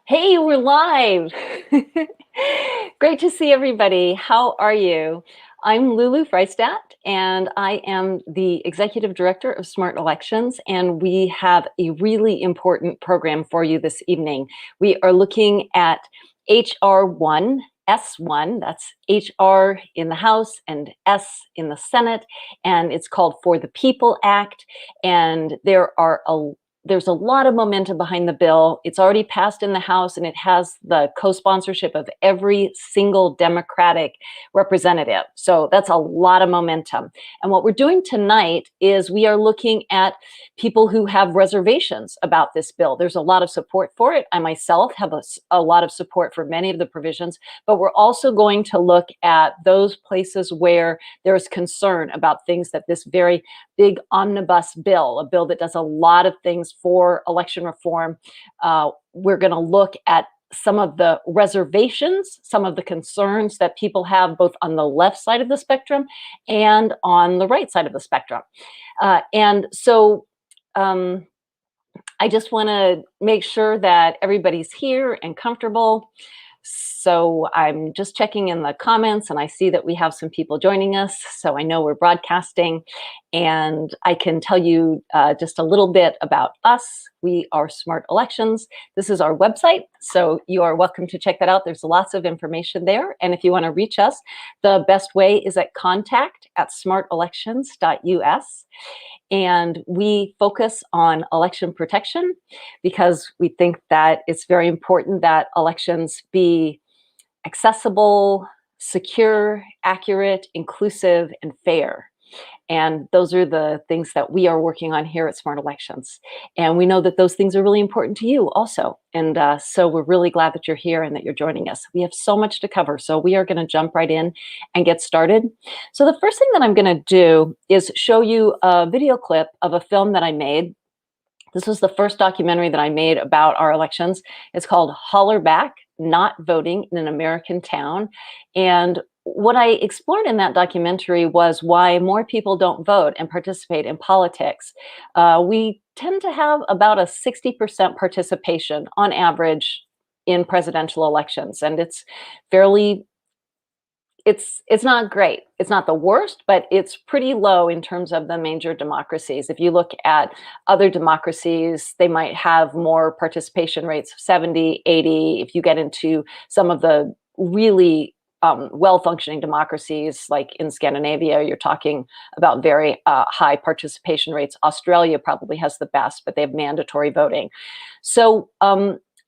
Hey, we're live. Great to see everybody. How are you? I'm Lulu Friesdat, and I am the Executive Director of Smart Elections, and we have a really important program for you this evening. We are looking at HR1, S1, that's HR in the House and S in the Senate, and it's called For the People Act, and there's a lot of momentum behind the bill. It's already passed in the House, and it has the co-sponsorship of every single Democratic representative. So that's a lot of momentum. And what we're doing tonight is we are looking at people who have reservations about this bill. There's a lot of support for it. I myself have a lot of support for many of the provisions, but we're also going to look at those places where there's concern about things that this very big omnibus bill, a bill that does a lot of things for election reform. We're going to look at some of the reservations, some of the concerns that people have both on the left side of the spectrum and on the right side of the spectrum. And so I just want to make sure that everybody's here and comfortable. So I'm just checking in the comments, and I see that we have some people joining us. So I know we're broadcasting, and I can tell you just a little bit about us. We are Smart Elections. This is our website, so you are welcome to check that out. There's lots of information there. And if you want to reach us, the best way is at contact@smartelections.us. And we focus on election protection because we think that it's very important that elections be accessible, secure, accurate, inclusive, and fair. And those are the things that we are working on here at Smart Elections. And we know that those things are really important to you also. And so we're really glad that you're here and that you're joining us. We have so much to cover. So we are going to jump right in and get started. So the first thing that I'm going to do is show you a video clip of a film that I made. This was the first documentary that I made about our elections. It's called Holler Back, Not Voting in an American Town. And what I explored in that documentary was why more people don't vote and participate in politics. We tend to have about a 60% participation on average in presidential elections, and it's fairly it's not great. It's not the worst, but it's pretty low in terms of the major democracies. If you look at other democracies, they might have more participation rates of 70, 80. If you get into some of the really well-functioning democracies, like in Scandinavia, you're talking about very high participation rates. Australia probably has the best, but they have mandatory voting. So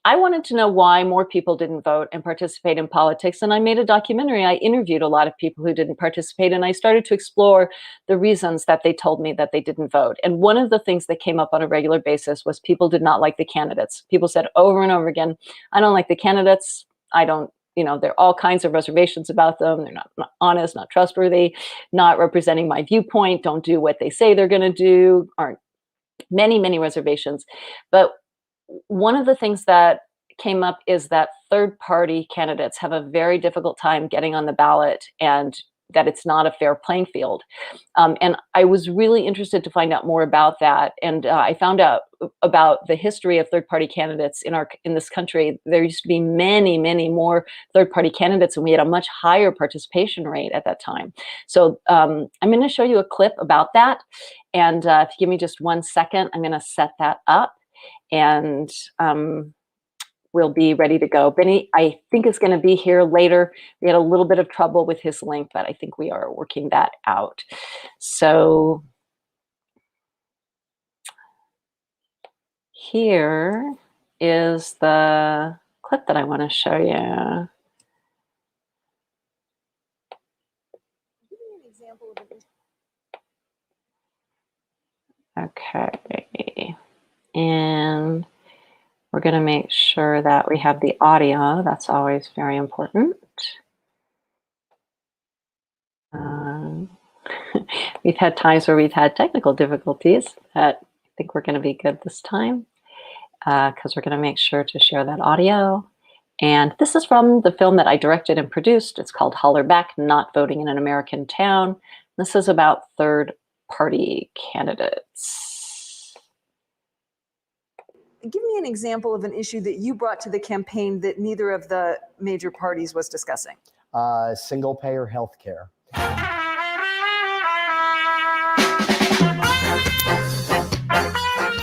I wanted to know why more people didn't vote and participate in politics. And I made a documentary. I interviewed a lot of people who didn't participate, and I started to explore the reasons that they told me that they didn't vote. And one of the things that came up on a regular basis was people did not like the candidates. People said over and over again, I don't like the candidates. I don't, there are all kinds of reservations about them. They're not honest, not trustworthy, not representing my viewpoint, don't do what they say they're going to do, aren't many, many reservations. But one of the things that came up is that third-party candidates have a very difficult time getting on the ballot, and that it's not a fair playing field. And I was really interested to find out more about that. And I found out about the history of third-party candidates in this country. There used to be many, many more third-party candidates, and we had a much higher participation rate at that time. So I'm going to show you a clip about that. And if you give me just 1 second, I'm going to set that up. And we'll be ready to go. Bennie, I think, is going to be here later. We had a little bit of trouble with his link, but I think we are working that out. So here is the clip that I want to show you. Okay. And we're going to make sure that we have the audio. That's always very important. We've had times where we've had technical difficulties, but I think we're going to be good this time because we're going to make sure to share that audio. And this is from the film that I directed and produced. It's called Holler Back, Not Voting in an American Town. This is about third-party candidates. Give me an example of an issue that you brought to the campaign that neither of the major parties was discussing. Single payer health care.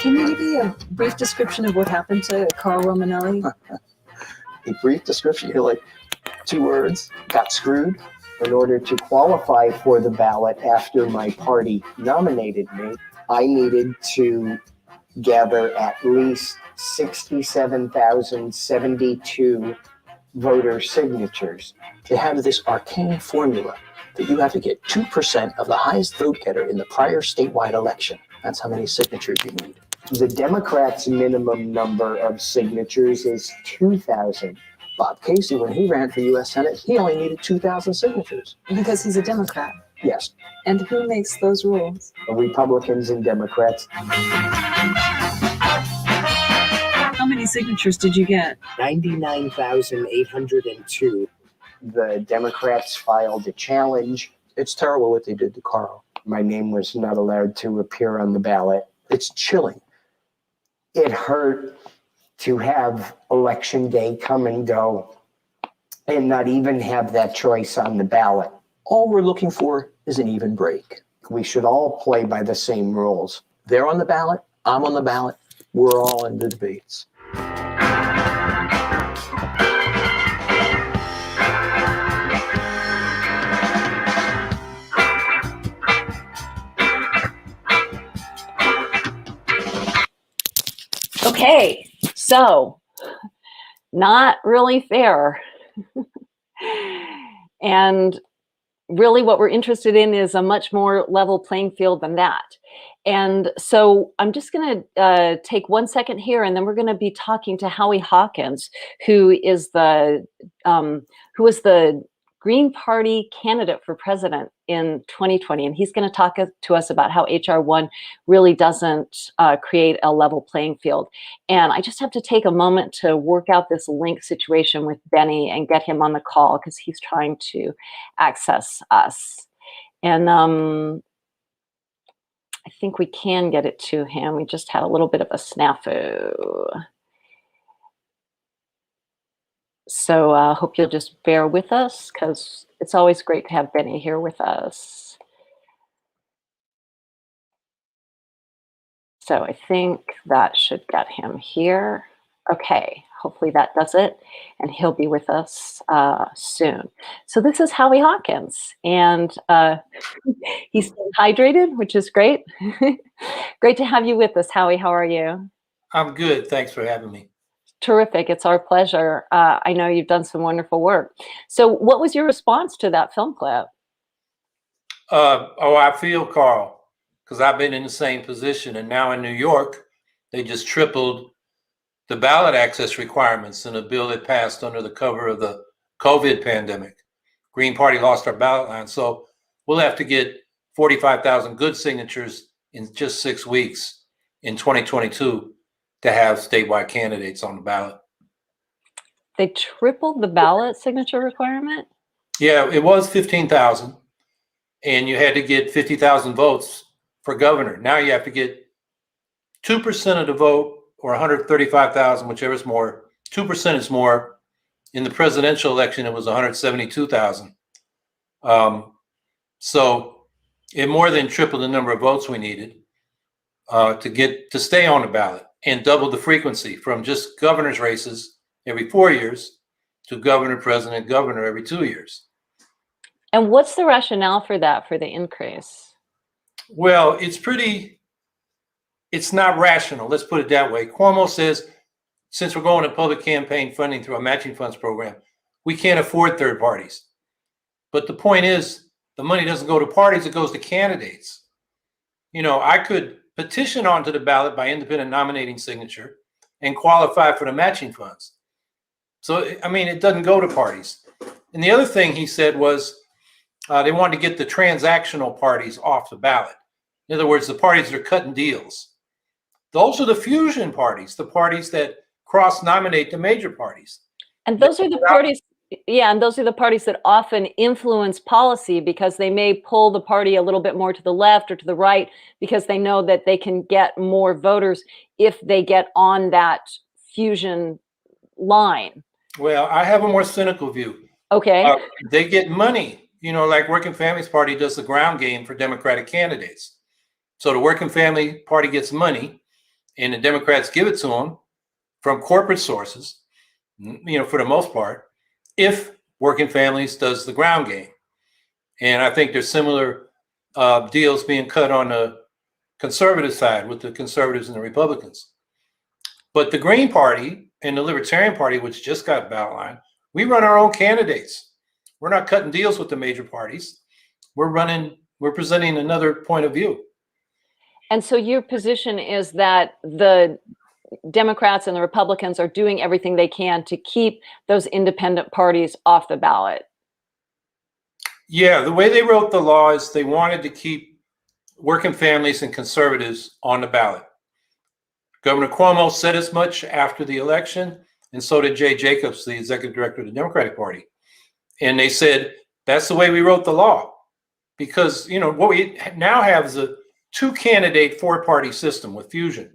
Can you give me a brief description of what happened to Carl Romanelli? A brief description, you're like, 2 words, got screwed. In order to qualify for the ballot after my party nominated me, I needed to gather at least 67,072 voter signatures. They have this arcane formula that you have to get 2% of the highest vote getter in the prior statewide election. That's how many signatures you need. The Democrats' minimum number of signatures is 2,000. Bob Casey, when he ran for U.S. Senate, he only needed 2,000 signatures. Because he's a Democrat. Yes. And who makes those rules? Republicans and Democrats. How many signatures did you get? 99,802. The Democrats filed a challenge. It's terrible what they did to Carl. My name was not allowed to appear on the ballot. It's chilling. It hurt to have election day come and go and not even have that choice on the ballot. All we're looking for is an even break. We should all play by the same rules. They're on the ballot, I'm on the ballot, we're all in the debates. Okay, so not really fair. And really what we're interested in is a much more level playing field than that. And so I'm just going to take 1 second here, and then we're going to be talking to Howie Hawkins, who is the Green Party candidate for president in 2020, and he's going to talk to us about how HR1 really doesn't create a level playing field. And I just have to take a moment to work out this link situation with Bennie and get him on the call because he's trying to access us. And I think we can get it to him. We just had a little bit of a snafu. So hope you'll just bear with us because it's always great to have Bennie here with us. So I think that should get him here. Okay, hopefully that does it, and he'll be with us soon. So this is Howie Hawkins, and he's staying hydrated, which is great. Great to have you with us, Howie. How are you? I'm good. Thanks for having me. Terrific. It's our pleasure. I know you've done some wonderful work. So what was your response to that film clip? I feel Carl, because I've been in the same position. And now in New York, they just tripled the ballot access requirements in a bill that passed under the cover of the COVID pandemic. Green Party lost our ballot line. So we'll have to get 45,000 good signatures in just 6 weeks in 2022 to have statewide candidates on the ballot. They tripled the ballot signature requirement? Yeah, it was 15,000, and you had to get 50,000 votes for governor. Now you have to get 2% of the vote, or 135,000, whichever is more. 2% is more. In the presidential election, it was 172,000. So it more than tripled the number of votes we needed to stay on the ballot, and doubled the frequency from just governor's races every 4 years to governor, president, governor every 2 years. And what's the rationale for that, for the increase? Well, it's not rational. Let's put it that way. Cuomo says, since we're going to public campaign funding through a matching funds program, we can't afford third parties. But the point is, the money doesn't go to parties, it goes to candidates. You know, I could petition onto the ballot by independent nominating signature and qualify for the matching funds. So, I mean, it doesn't go to parties. And the other thing he said was they wanted to get the transactional parties off the ballot. In other words, the parties that are cutting deals. Those are the fusion parties, the parties that cross-nominate the major parties. And those are the parties, Yeah, and those are the parties that often influence policy because they may pull the party a little bit more to the left or to the right because they know that they can get more voters if they get on that fusion line. Well, I have a more cynical view. Okay. They get money, like Working Families Party does the ground game for Democratic candidates. So the Working Family Party gets money and the Democrats give it to them from corporate sources, for the most part, if Working Families does the ground game. And I think there's similar deals being cut on the conservative side with the conservatives and the Republicans. But the Green Party and the Libertarian Party, which just got ballot line, we run our own candidates. We're not cutting deals with the major parties. We're presenting another point of view. And so your position is that the Democrats and the Republicans are doing everything they can to keep those independent parties off the ballot. Yeah, the way they wrote the law is they wanted to keep working families and conservatives on the ballot. Governor Cuomo said as much after the election, and so did Jay Jacobs, the executive director of the Democratic Party. And they said, that's the way we wrote the law. Because, what we now have is a 2-candidate, 4-party system with fusion.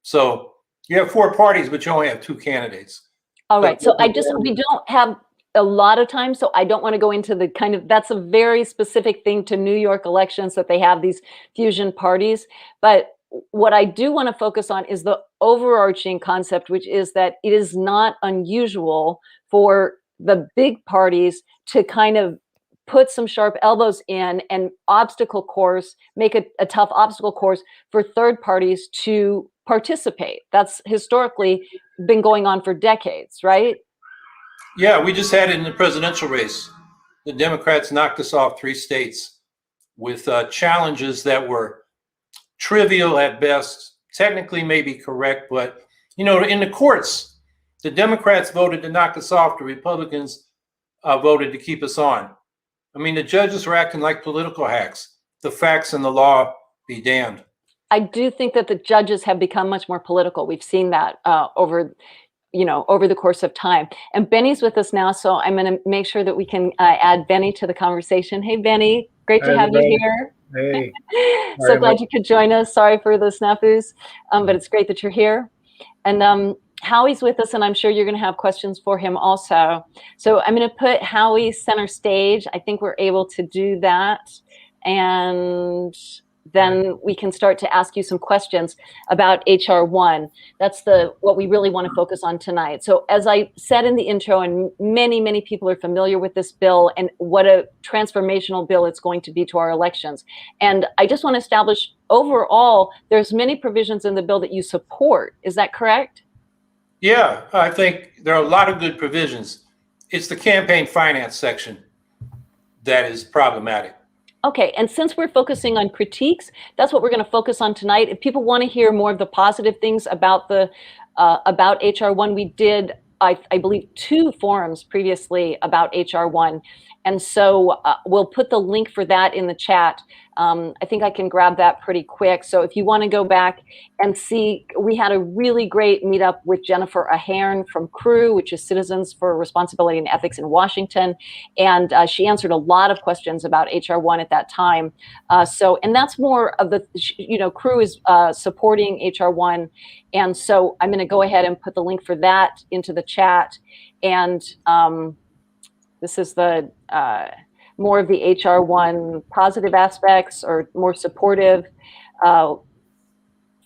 So you have 4 parties, but you only have 2 candidates. All right. So we don't have a lot of time, so I don't want to go into the that's a very specific thing to New York elections that they have these fusion parties. But what I do want to focus on is the overarching concept, which is that it is not unusual for the big parties to kind of put some sharp elbows in and make a tough obstacle course for third parties to participate. That's historically been going on for decades, right? Yeah, we just had it in the presidential race. The Democrats knocked us off 3 states with challenges that were trivial at best, technically maybe correct, but in the courts, the Democrats voted to knock us off. The Republicans voted to keep us on. I mean, the judges were acting like political hacks. The facts and the law be damned. I do think that the judges have become much more political. We've seen that over the course of time. And Bennie's with us now, so I'm going to make sure that we can add Bennie to the conversation. Hey, Bennie, great to have you here. Hey. So glad you could join us. Sorry for the snafus, but it's great that you're here. And Howie's with us, and I'm sure you're going to have questions for him also. So I'm going to put Howie center stage. I think we're able to do that. And then we can start to ask you some questions about HR1. That's what we really want to focus on tonight. So as I said in the intro, and many, many people are familiar with this bill and what a transformational bill it's going to be to our elections. And I just want to establish overall, there's many provisions in the bill that you support. Is that correct? Yeah, I think there are a lot of good provisions. It's the campaign finance section that is problematic. Okay, and since we're focusing on critiques, that's what we're going to focus on tonight. If people want to hear more of the positive things about about HR1, we did, I believe, 2 forums previously about HR1, and so we'll put the link for that in the chat. I think I can grab that pretty quick. So if you want to go back and see, we had a really great meetup with Jennifer Ahern from CREW, which is Citizens for Responsibility and Ethics in Washington. And she answered a lot of questions about HR1 at that time. And that's more of the, CREW is supporting HR1. And so I'm going to go ahead and put the link for that into the chat. And this is the more of the HR1 positive aspects or more supportive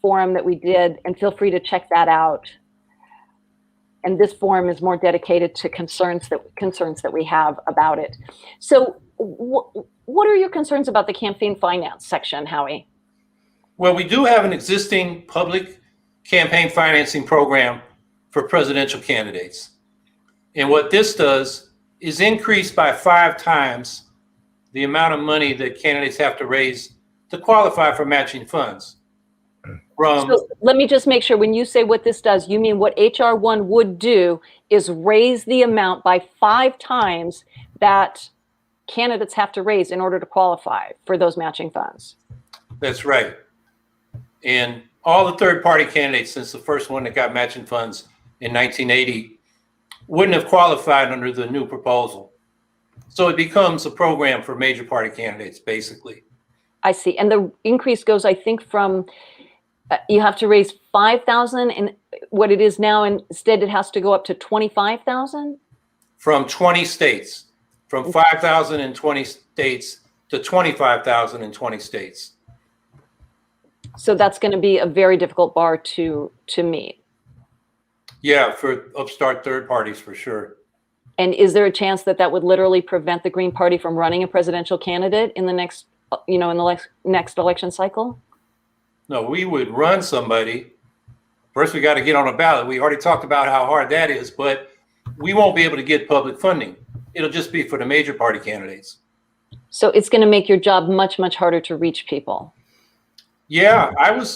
forum that we did, and feel free to check that out. And this forum is more dedicated to concerns that we have about it. So what are your concerns about the campaign finance section, Howie? Well, we do have an existing public campaign financing program for presidential candidates. And what this does is increase by 5 times the amount of money that candidates have to raise to qualify for matching funds. So let me just make sure, when you say what this does, you mean what HR1 would do is raise the amount by 5 times that candidates have to raise in order to qualify for those matching funds. That's right. And all the third-party candidates, since the first one that got matching funds in 1980, wouldn't have qualified under the new proposal. So it becomes a program for major party candidates, basically. I see. And the increase goes, I think, from you have to raise 5,000, and what it is now, instead it has to go up to 25,000 from 20 states, from 5,000 in 20 states to 25,000 in 20 states. So that's going to be a very difficult bar to meet. Yeah, for upstart third parties, for sure. And is there a chance that that would literally prevent the Green Party from running a presidential candidate in the next, in the next election cycle? No, we would run somebody. First, we got to get on a ballot. We already talked about how hard that is, but we won't be able to get public funding. It'll just be for the major party candidates. So it's going to make your job much, much harder to reach people. Yeah,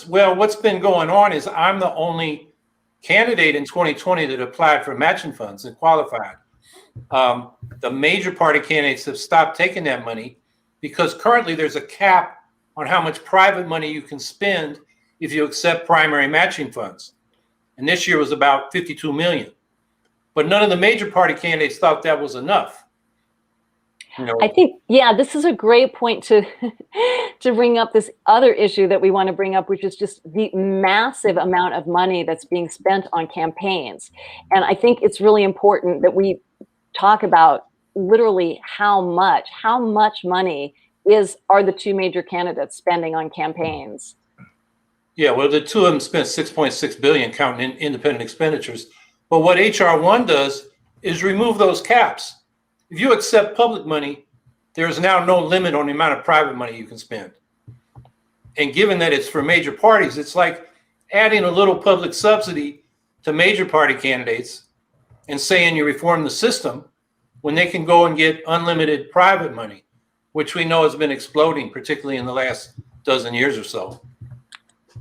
well, what's been going on is I'm the only candidate in 2020 that applied for matching funds and qualified. The major party candidates have stopped taking that money because currently there's a cap on how much private money you can spend if you accept primary matching funds. And this year was about 52 million. But none of the major party candidates thought that was enough. I think, yeah, this is a great point to bring up this other issue that we want to bring up, which is just the massive amount of money that's being spent on campaigns. And I think it's really important that we talk about literally how much money are the two major candidates spending on campaigns. Yeah, well, the two of them spent 6.6 billion counting in independent expenditures. But what HR1 does is remove those caps. If you accept public money, there's now no limit on the amount of private money you can spend. And given that it's for major parties, it's like adding a little public subsidy to major party candidates and saying you reform the system when they can go and get unlimited private money, which we know has been exploding, particularly in the last dozen years or so.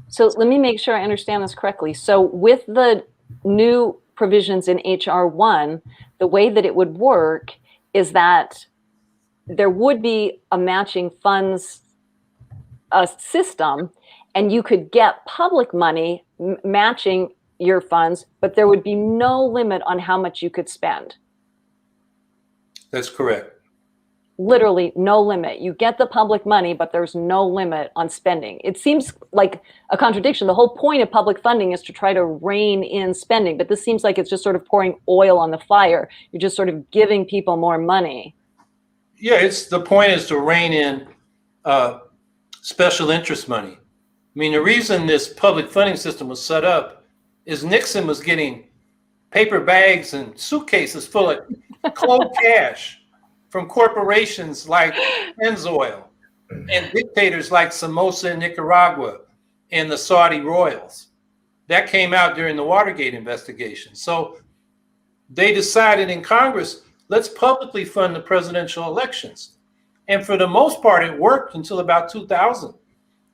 So let me make sure I understand this correctly. So with the new provisions in HR1, the way that it would work is that there would be a matching funds system, and you could get public money matching your funds, but there would be no limit on how much you could spend. That's correct. Literally no limit. You get the public money, but there's no limit on spending. It seems like a contradiction. The whole point of public funding is to try to rein in spending, but this seems like it's just sort of pouring oil on the fire. You're just sort of giving people more money. Yeah, the point is to rein in special interest money. I mean, the reason this public funding system was set up is Nixon was getting paper bags and suitcases full of cold cash from corporations like Pennzoil and dictators like Somoza in Nicaragua and the Saudi royals. That came out during the Watergate investigation. So they decided in Congress, let's publicly fund the presidential elections. And for the most part, it worked until about 2000.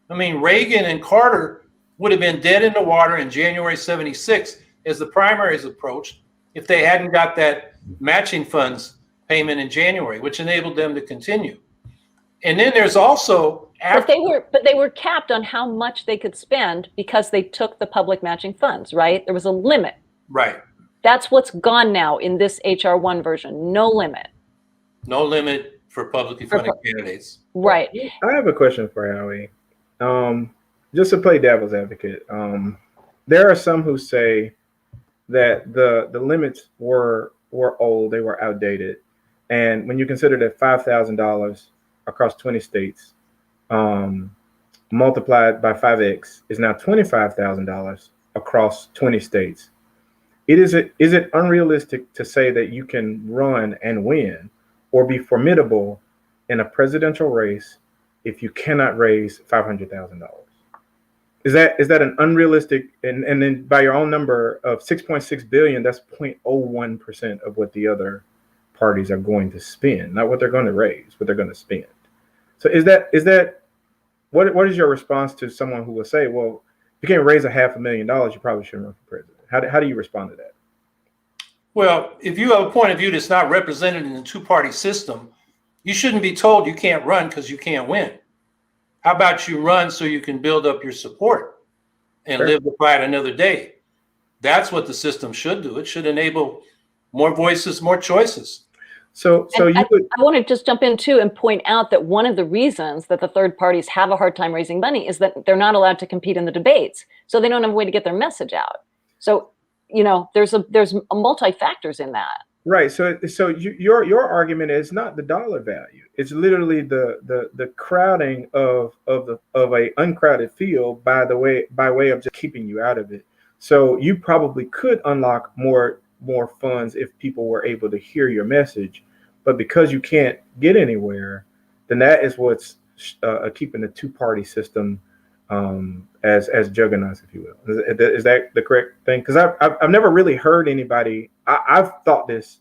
I mean, Reagan and Carter would have been dead in the water in January 76 as the primaries approached if they hadn't got that matching funds payment in January, which enabled them to continue. And then there's also but they were capped on how much they could spend because they took the public matching funds, right? There was a limit. Right. That's what's gone now in this HR1 version. No limit. No limit for publicly funded candidates. Right. I have a question for Howie. Just to play devil's advocate, there are some who say that the limits were old, they were outdated. And when you consider that $5,000 across 20 states multiplied by 5x is now $25,000 across 20 states, is it unrealistic to say that you can run and win or be formidable in a presidential race if you cannot raise $500,000? Is that an unrealistic, and then by your own number of 6.6 billion, that's 0.01% of what the other parties are going to spend, not what they're going to raise, what they're going to spend. So what is your response to someone who will say, well, if you can't raise $500,000, you probably shouldn't run for president? How do you respond to that? Well, if you have a point of view that's not represented in the two-party system, you shouldn't be told you can't run because you can't win. How about you run so you can build up your support and live to fight another day? That's what the system should do. It should enable more voices, more choices. So And you would. I want to just jump in too and point out that one of the reasons that the third parties have a hard time raising money is that they're not allowed to compete in the debates, so they don't have a way to get their message out. So, there's a multi factors in that. Right. So your argument is not the dollar value. It's literally the crowding of a uncrowded field by way of just keeping you out of it. So you probably could unlock more funds if people were able to hear your message, but because you can't get anywhere, then that is what's keeping the two-party system as juggernauts, if you will. Is that the correct thing? Because I've never really heard anybody. I've thought this,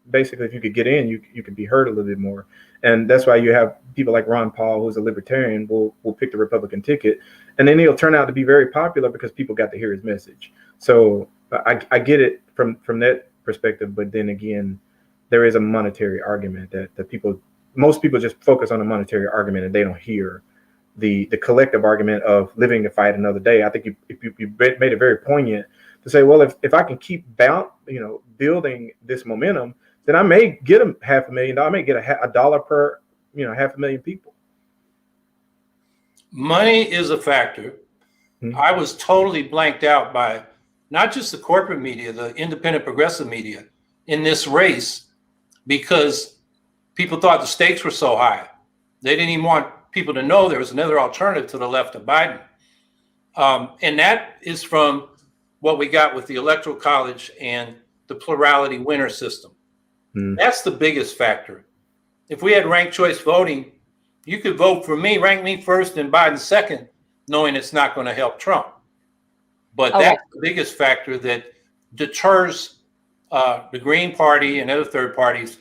basically if you could get in, you could be heard a little bit more, and that's why you have people like Ron Paul, who's a libertarian, will pick the Republican ticket, and then he'll turn out to be very popular because people got to hear his message. So I get it from that perspective, but then again, there is a monetary argument that most people just focus on a monetary argument and they don't hear the collective argument of living to fight another day. I think you made it very poignant to say, well, if I can keep building this momentum, then I may get $500,000. I may get a dollar per 500,000 people. Money is a factor. Mm-hmm. I was totally blanked out by not just the corporate media, the independent progressive media in this race, because people thought the stakes were so high. They didn't even want people to know there was another alternative to the left of Biden. And that is from what we got with the Electoral College and the plurality winner system. That's the biggest factor. If we had ranked choice voting, you could vote for me, rank me first and Biden second, knowing it's not going to help Trump. But that's the biggest factor that deters the Green Party and other third parties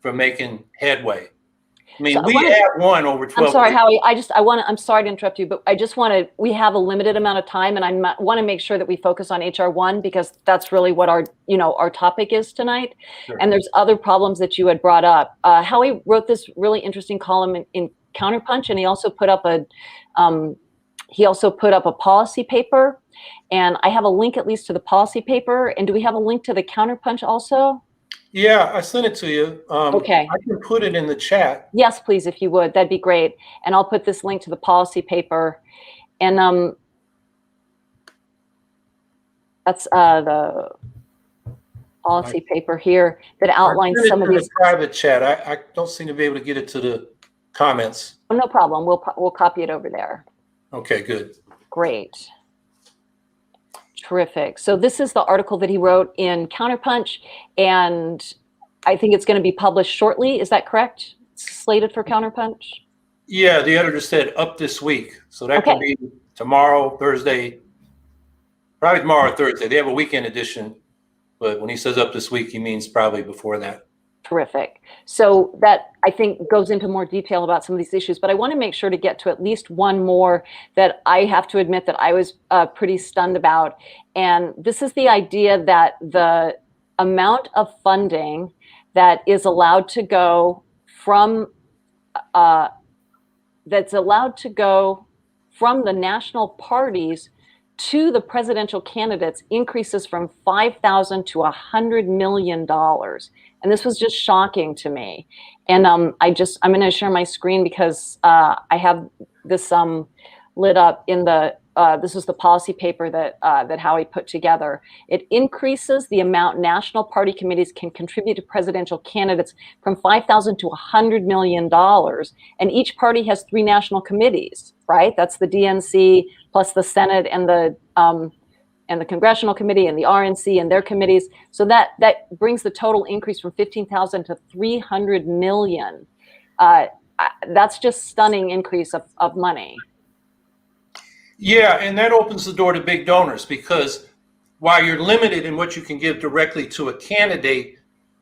from making headway. I mean, we have won over 12. I'm sorry, Howie. I'm sorry to interrupt you, but we have a limited amount of time, and I want to make sure that we focus on HR1 because that's really what our topic is tonight. Sure. And there's other problems that you had brought up. Howie wrote this really interesting column in Counterpunch, and he also put up a policy paper, and I have a link at least to the policy paper. And do we have a link to the Counterpunch also? Yeah, I sent it to you. Okay. I can put it in the chat. Yes, please, if you would, that'd be great. And I'll put this link to the policy paper. And that's the policy paper here that outlines some of these. Private chat. I don't seem to be able to get it to the comments. Oh, no problem. We'll copy it over there. Okay, good. Great. Terrific. So this is the article that he wrote in Counterpunch, and I think it's going to be published shortly. Is that correct? It's slated for Counterpunch? Yeah, the editor said up this week. So that could be tomorrow, Thursday, probably tomorrow or Thursday. They have a weekend edition, but when he says up this week, he means probably before that. Terrific. So that, I think, goes into more detail about some of these issues, but I want to make sure to get to at least one more that I have to admit that I was pretty stunned about. And this is the idea that the amount of funding that is allowed to go from the national parties to the presidential candidates increases from $5,000 to $100 million. And this was just shocking to me. And I'm going to share my screen because I have this lit up in the, this is the policy paper that Howie put together. It increases the amount national party committees can contribute to presidential candidates from $5,000 to $100 million. And each party has 3 national committees, right? That's the DNC plus the Senate and the Congressional Committee and the RNC and their committees. So that brings the total increase from 15,000 to 300 million. That's just stunning increase of money. Yeah, and that opens the door to big donors because while you're limited in what you can give directly to a candidate,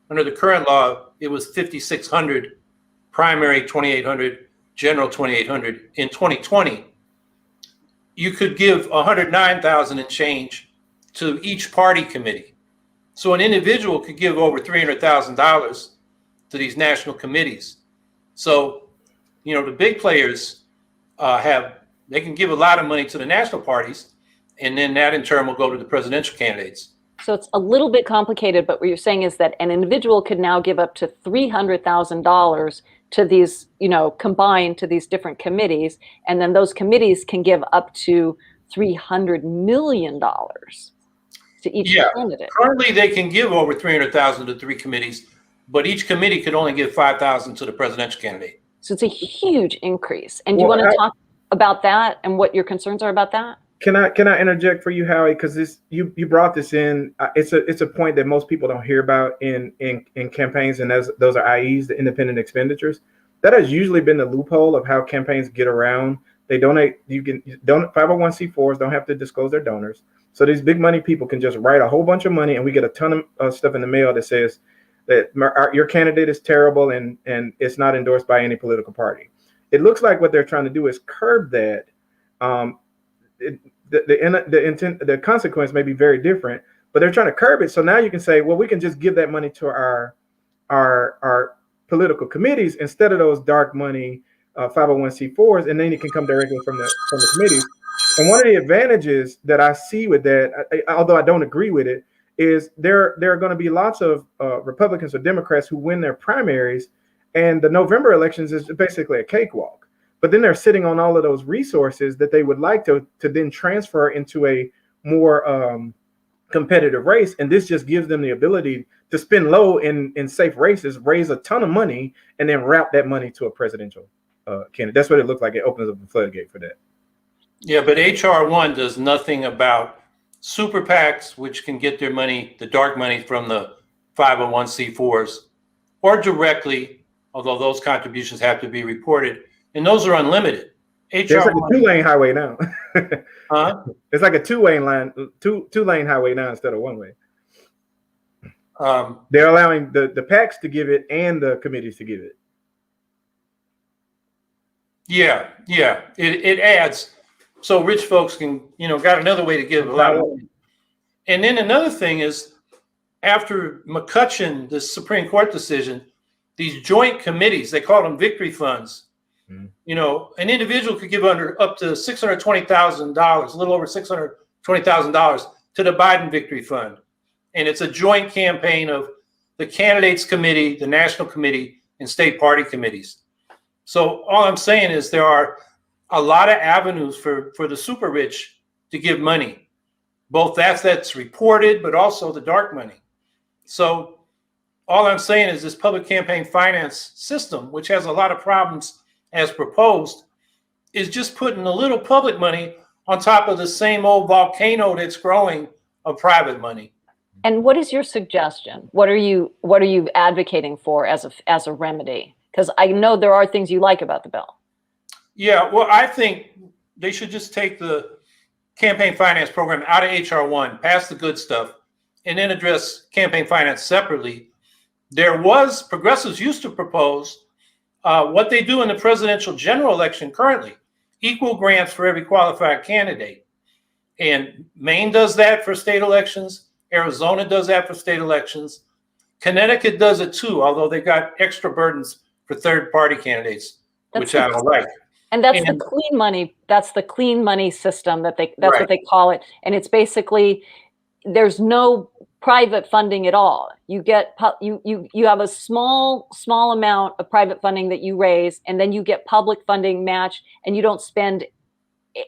under the current law, it was 5,600, primary 2,800, general 2,800. In 2020, you could give 109,000 and change to each party committee. So an individual could give over $300,000 to these national committees. So, the big players they can give a lot of money to the national parties, and then that in turn will go to the presidential candidates. So it's a little bit complicated, but what you're saying is that an individual could now give up to $300,000 to these, combined to these different committees, and then those committees can give up to $300 million to each candidate. Currently, they can give over 300,000 to 3 committees, but each committee could only give 5,000 to the presidential candidate. So it's a huge increase. And do you want to talk about that and what your concerns are about that? Can I interject for you, Howie? Because you brought this in. It's a point that most people don't hear about in campaigns, and those are IEs, the independent expenditures. That has usually been the loophole of how campaigns get around. They donate. 501c4s don't have to disclose their donors. So these big money people can just write a whole bunch of money, and we get a ton of stuff in the mail that says that your candidate is terrible and it's not endorsed by any political party. It looks like what they're trying to do is curb that. The intent, the consequence may be very different, but they're trying to curb it. So now you can say, well, we can just give that money to our political committees instead of those dark money 501c4s, and then it can come directly from the committees. And one of the advantages that I see with that, although I don't agree with it, is there are going to be lots of Republicans or Democrats who win their primaries, and the November elections is basically a cakewalk. But then they're sitting on all of those resources that they would like to then transfer into a more competitive race. And this just gives them the ability to spend low in safe races, raise a ton of money, and then route that money to a presidential candidate. That's what it looks like. It opens up the floodgate for that. Yeah, but HR1 does nothing about super PACs, which can get their money, the dark money, from the 501c4s, or directly, although those contributions have to be reported. And those are unlimited. It's like a 2-lane highway now. Huh? It's like a two-lane highway now instead of 1-way. They're allowing the PACs to give it and the committees to give it. Yeah. It adds, so rich folks can, got another way to give a lot of money. And then another thing is, after McCutcheon, the Supreme Court decision, these joint committees, they call them victory funds. An individual could give up to $620,000, a little over $620,000 to the Biden Victory Fund. And it's a joint campaign of the candidates committee, the national committee, and state party committees. So all I'm saying is there are a lot of avenues for the super rich to give money, both that's reported, but also the dark money. So all I'm saying is this public campaign finance system, which has a lot of problems as proposed, is just putting a little public money on top of the same old volcano that's growing of private money. And what is your suggestion? What are you advocating for as a remedy? Because I know there are things you like about the bill. Yeah, well, I think they should just take the campaign finance program out of HR1, pass the good stuff, and then address campaign finance separately. Progressives used to propose what they do in the presidential general election currently, equal grants for every qualified candidate. And Maine does that for state elections. Arizona does that for state elections. Connecticut does it too, although they got extra burdens for third-party candidates, which I don't like. And that's the clean money. That's the clean money system that's right. What they call it. And it's basically, there's no private funding at all. You get you have a small amount of private funding that you raise, and then you get public funding match, and you don't spend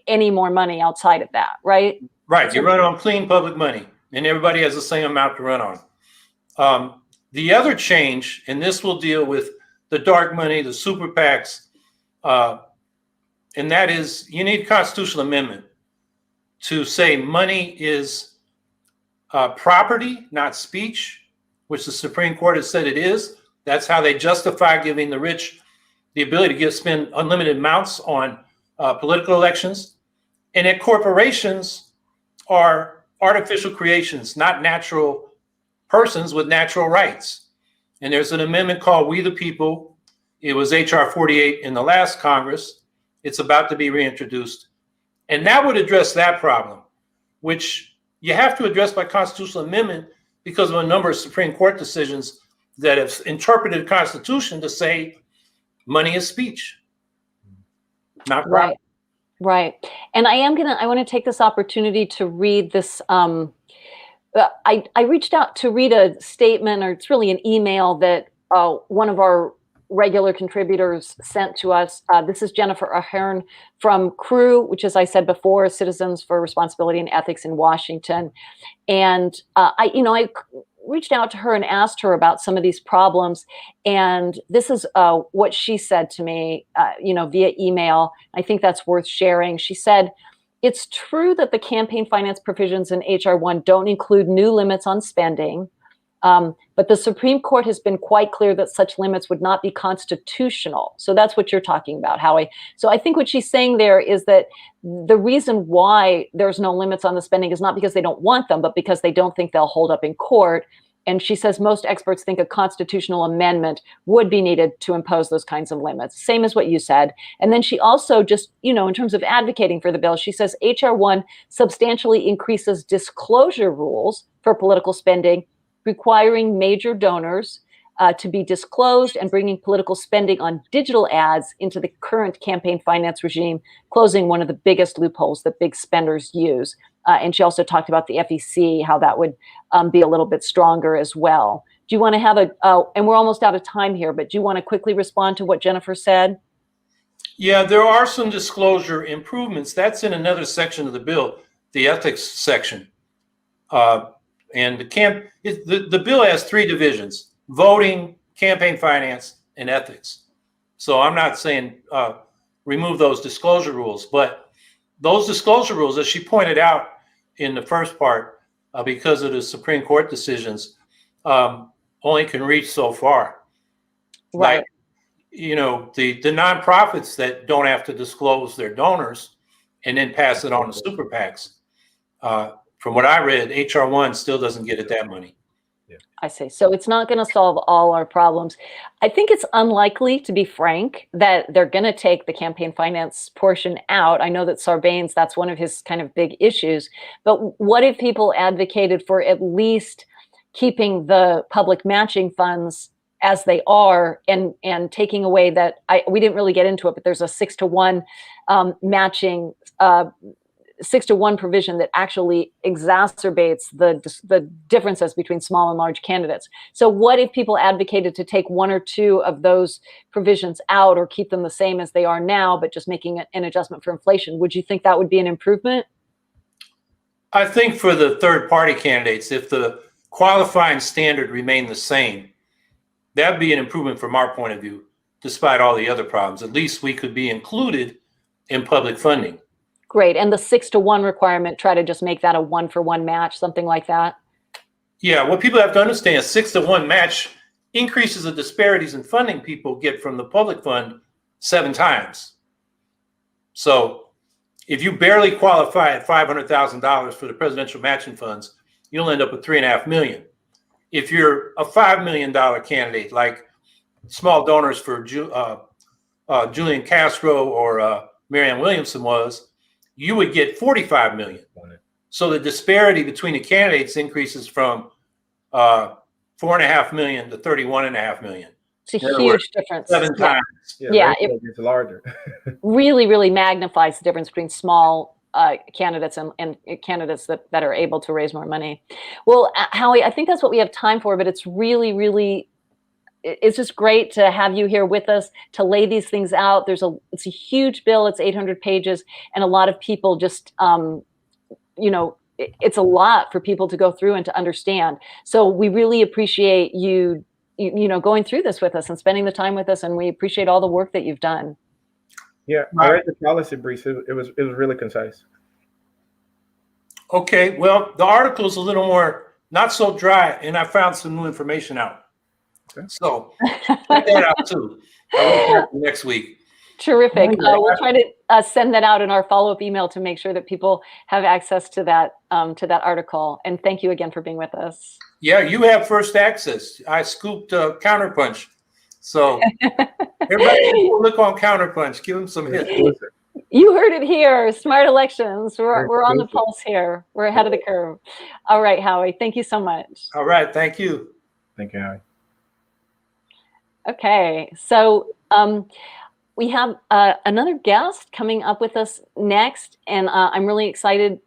any more money outside of that, right? Right. You run on clean public money, and everybody has the same amount to run on. The other change, and this will deal with the dark money, the super PACs, and that is, you need a constitutional amendment to say money is property, not speech, which the Supreme Court has said it is. That's how they justify giving the rich the ability to spend unlimited amounts on political elections. And that corporations are artificial creations, not natural persons with natural rights. And there's an amendment called We the People. It was HR 48 in the last Congress. It's about to be reintroduced. And that would address that problem, which you have to address by constitutional amendment because of a number of Supreme Court decisions that have interpreted the Constitution to say money is speech, not property. Right. And I want to take this opportunity to read this I reached out to read a statement, or it's really an email that one of our regular contributors sent to us. This is Jennifer Ahern from CREW, which, as I said before, is Citizens for Responsibility and Ethics in Washington. And I reached out to her and asked her about some of these problems. And this is what she said to me, via email. I think that's worth sharing. She said, "It's true that the campaign finance provisions in HR1 don't include new limits on spending, but the Supreme Court has been quite clear that such limits would not be constitutional." So that's what you're talking about, Howie. So I think what she's saying there is that the reason why there's no limits on the spending is not because they don't want them, but because they don't think they'll hold up in court. And she says most experts think a constitutional amendment would be needed to impose those kinds of limits. Same as what you said. And then she also just, in terms of advocating for the bill, she says HR1 substantially increases disclosure rules for political spending, requiring major donors to be disclosed and bringing political spending on digital ads into the current campaign finance regime, closing one of the biggest loopholes that big spenders use. And she also talked about the FEC, how that would be a little bit stronger as well. Do you want to have and we're almost out of time here, but do you want to quickly respond to what Jennifer said? Yeah, there are some disclosure improvements. That's in another section of the bill, the ethics section. And the bill has three divisions: voting, campaign finance, and ethics. So I'm not saying remove those disclosure rules, but those disclosure rules, as she pointed out in the first part, because of the Supreme Court decisions, only can reach so far. Right. Like, the nonprofits that don't have to disclose their donors and then pass it on to super PACs. From what I read, HR1 still doesn't get at that money. I see. So it's not going to solve all our problems. I think it's unlikely, to be frank, that they're going to take the campaign finance portion out. I know that Sarbanes, that's one of his kind of big issues. But what if people advocated for at least keeping the public matching funds as they are, and taking away that, we didn't really get into it, but there's a 6-to-1 matching 6-to-1 provision that actually exacerbates the differences between small and large candidates. So what if people advocated to take one or two of those provisions out, or keep them the same as they are now, but just making an adjustment for inflation? Would you think that would be an improvement? I think for the third party candidates, if the qualifying standard remained the same, that'd be an improvement from our point of view, despite all the other problems. At least we could be included in public funding. Great. And the 6-to-1 requirement, try to just make that a 1-for-1 match, something like that. Yeah, what people have to understand, a 6-to-1 match increases the disparities in funding people get from the public fund 7 times. So if you barely qualify at $500,000 for the presidential matching funds, you'll end up with $3.5 million. If you're a $5 million candidate, like small donors for Julian Castro or Marianne Williamson was, you would get $45 million. So the disparity between the candidates increases from $4.5 million to $31.5 million. It's a huge difference. 7 times. Yeah, it's larger. really, really magnifies the difference between small candidates and candidates that are able to raise more money. Well, Howie, I think that's what we have time for, but it's really, really, it's just great to have you here with us to lay these things out. It's a huge bill. It's 800 pages, and a lot of people just, it's a lot for people to go through and to understand. So we really appreciate you going through this with us and spending the time with us, and we appreciate all the work that you've done. Yeah, I read the policy brief. It was really concise. Okay, well, the article is a little more not so dry, and I found some new information out. Okay. So check that out too. I'll look next week. Terrific. We'll try to send that out in our follow-up email to make sure that people have access to that article. And thank you again for being with us. Yeah, you have first access. I scooped Counterpunch. So everybody look on Counterpunch. Give them some hits. You heard it here. Smart elections. We're on the pulse here. We're ahead of the curve. All right, Howie. Thank you so much. All right. Thank you. Thank you, Howie. Okay. So we have another guest coming up with us next, and I'm really excited.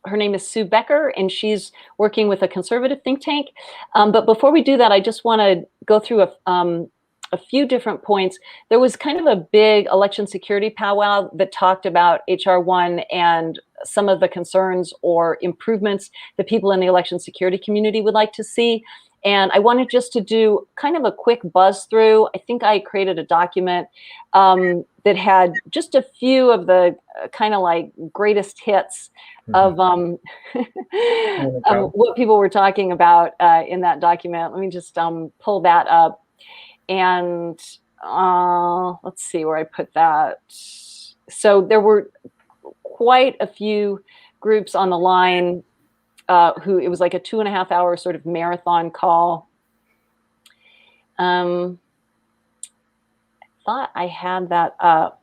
her name is Sue Becker, and she's working with a conservative think tank. But before we do that, I just want to go through a few different points. There was kind of a big election security powwow that talked about HR1 and some of the concerns or improvements that people in the election security community would like to see. And I wanted just to do kind of a quick buzz through. I think I created a document that had just a few of the kind of like greatest hits of what people were talking about in that document. Let me just pull that up. And let's see where I put that. So there were quite a few groups on the line who, it was like a 2.5 hour sort of marathon call. I thought I had that up.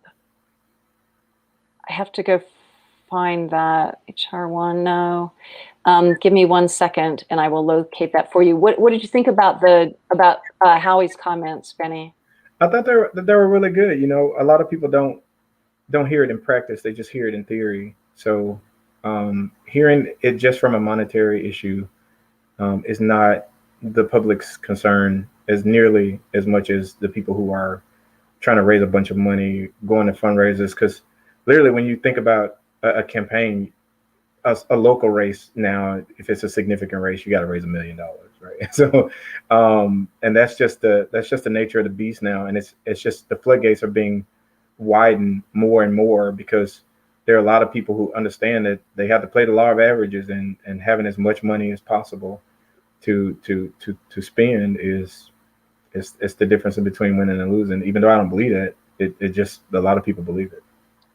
I have to go find that. HR1, no. Give me 1 second and I will locate that for you. What did you think about Howie's comments, Bennie? I thought they were really good. You know, a lot of people don't hear it in practice; they just hear it in theory. So hearing it just from a monetary issue is not the public's concern as nearly as much as the people who are trying to raise a bunch of money, going to fundraisers. Because literally, when you think about a campaign, a local race now, if it's a significant race, you got to raise $1 million, right? So, and that's just the nature of the beast now, and it's just the floodgates are being widened more and more because there are a lot of people who understand that they have to play the law of averages, and having as much money as possible to spend is the difference in between winning and losing. Even though I don't believe that, it just a lot of people believe it.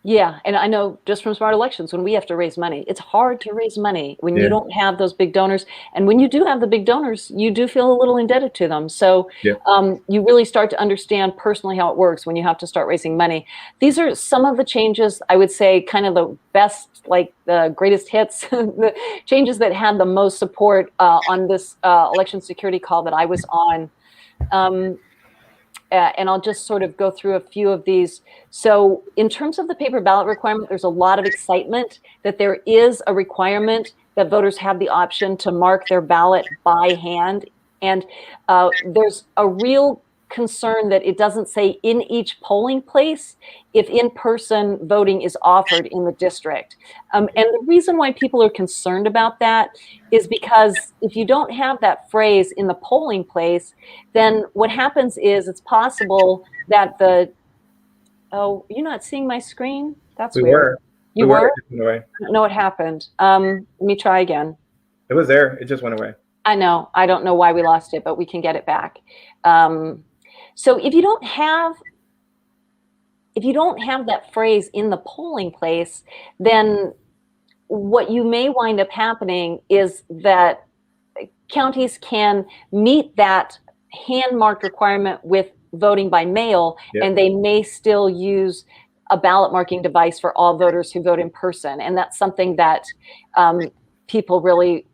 Yeah, and I know just from Smart Elections, when we have to raise money, it's hard to raise money when you don't have those big donors. And when you do have the big donors, you do feel a little indebted to them. So you really start to understand personally how it works when you have to start raising money. These are some of the changes, I would say, kind of the best, like the greatest hits, the changes that had the most support on this election security call that I was on. And I'll just sort of go through a few of these. So in terms of the paper ballot requirement, there's a lot of excitement that there is a requirement that voters have the option to mark their ballot by hand. And there's a real concern that it doesn't say in each polling place if in-person voting is offered in the district. And the reason why people are concerned about that is because if you don't have that phrase in the polling place, then what happens is it's possible that oh, you're not seeing my screen? That's weird. You were? I don't know what happened. Let me try again. It was there. It just went away. I know. I don't know why we lost it, but we can get it back. So if you don't have that phrase in the polling place, then what you may wind up happening is that counties can meet that hand-marked requirement with voting by mail, and they may still use a ballot marking device for all voters who vote in person. And that's something that people really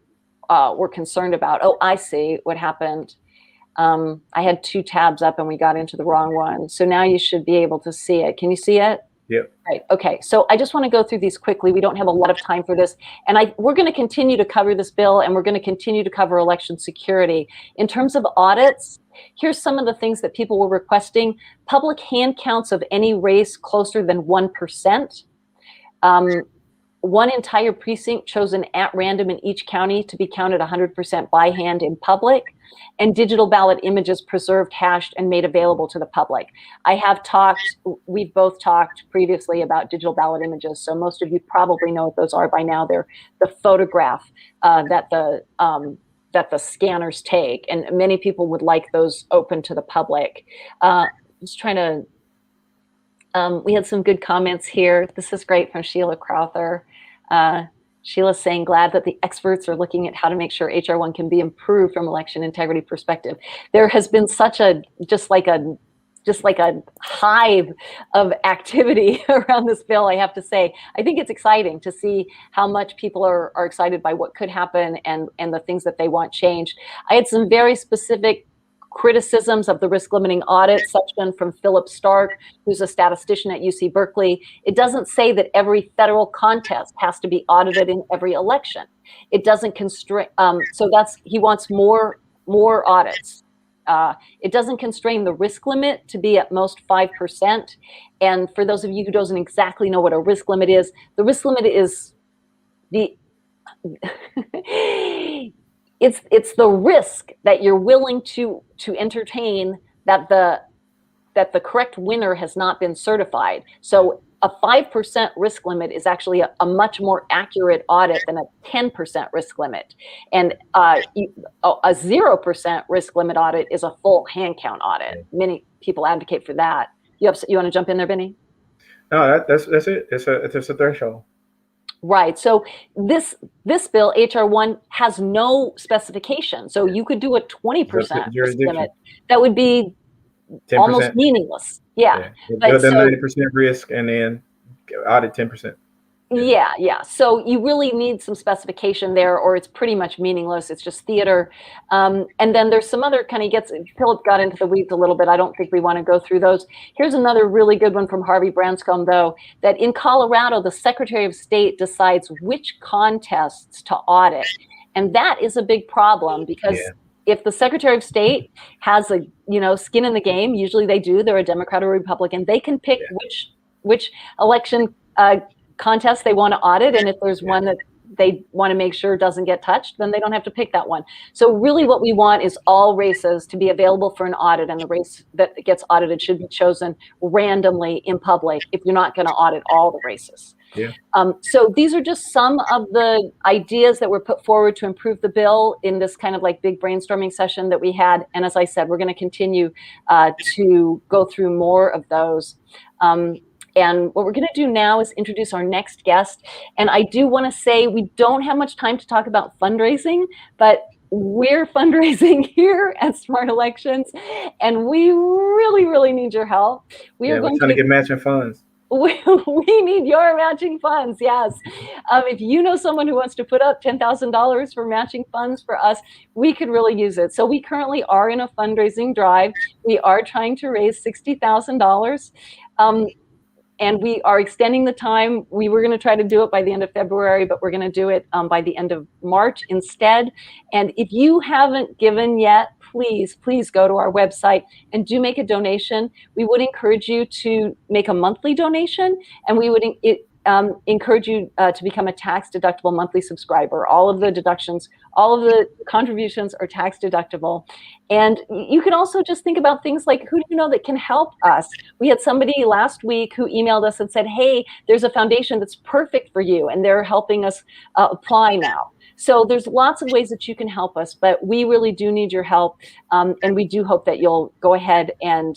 were concerned about. Oh, I see what happened. I had 2 tabs up and we got into the wrong one. So now you should be able to see it. Can you see it? Yep. Right. Okay. So I just want to go through these quickly. We don't have a lot of time for this. And we're going to continue to cover this bill, and we're going to continue to cover election security. In terms of audits, here's some of the things that people were requesting. Public hand counts of any race closer than 1%. One entire precinct chosen at random in each county to be counted 100% by hand in public, and digital ballot images preserved, hashed, and made available to the public. We've both talked previously about digital ballot images, so most of you probably know what those are by now. They're the photograph that the scanners take, and many people would like those open to the public. Just trying to we had some good comments here. This is great from Sheila Crowther. Sheila's saying, glad that the experts are looking at how to make sure HR1 can be improved from election integrity perspective. There has been such just like a hive of activity around this bill, I have to say. I think it's exciting to see how much people are excited by what could happen and the things that they want changed. I had some very specific criticisms of the risk limiting audit section from Philip Stark, who's a statistician at UC Berkeley. It doesn't say that every federal contest has to be audited in every election. It doesn't constrain, so he wants more audits. It doesn't constrain the risk limit to be at most 5%. And for those of you who doesn't exactly know what a risk limit is, the risk limit is it's the risk that you're willing to entertain that the correct winner has not been certified. So a 5% risk limit is actually a much more accurate audit than a 10% risk limit. And a 0% risk limit audit is a full hand count audit. Many people advocate for that. You want to jump in there, Bennie? No, that's it. It's a threshold. Right. So this bill, HR1, has no specification. So you could do a 20% risk limit. That would be 10%. Almost meaningless. Yeah. Better than 90% risk and then audit 10%. Yeah. So you really need some specification there, or it's pretty much meaningless. It's just theater. And then there's some other Philip got into the weeds a little bit. I don't think we want to go through those. Here's another really good one from Harvey Branscombe, though, that in Colorado, the Secretary of State decides which contests to audit. And that is a big problem because if the Secretary of State has a skin in the game, usually they do, they're a Democrat or Republican, they can pick which election contest they want to audit, and if there's one that they want to make sure doesn't get touched, then they don't have to pick that one. So really what we want is all races to be available for an audit, and the race that gets audited should be chosen randomly in public if you're not going to audit all the races. Yeah. So these are just some of the ideas that were put forward to improve the bill in this kind of like big brainstorming session that we had. And as I said, we're going to continue to go through more of those. And what we're going to do now is introduce our next guest. And I do want to say we don't have much time to talk about fundraising, but we're fundraising here at Smart Elections, and we really, really need your help. We're trying to get matching funds. We need your matching funds, yes. If you know someone who wants to put up $10,000 for matching funds for us, we could really use it. So we currently are in a fundraising drive. We are trying to raise $60,000. And we are extending the time. We were going to try to do it by the end of February, but we're going to do it by the end of March instead. And if you haven't given yet, please go to our website and do make a donation. We would encourage you to make a monthly donation, and we would encourage you to become a tax-deductible monthly subscriber. All of the deductions, all of the contributions are tax-deductible. And you can also just think about things like, who do you know that can help us? We had somebody last week who emailed us and said, hey, there's a foundation that's perfect for you, and they're helping us apply now. So there's lots of ways that you can help us, but we really do need your help. And we do hope that you'll go ahead and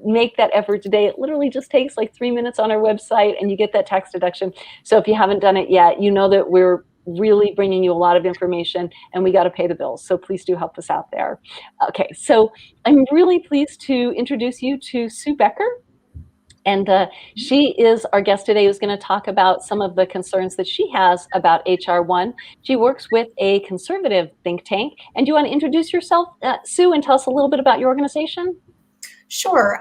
make that effort today. It literally just takes like 3 minutes on our website and you get that tax deduction. So if you haven't done it yet, you know that we're really bringing you a lot of information and we got to pay the bills. So please do help us out there. Okay, so I'm really pleased to introduce you to Sue Becker. And she is our guest today, who's going to talk about some of the concerns that she has about HR1. She works with a conservative think tank. And do you want to introduce yourself, Sue, and tell us a little bit about your organization? Sure.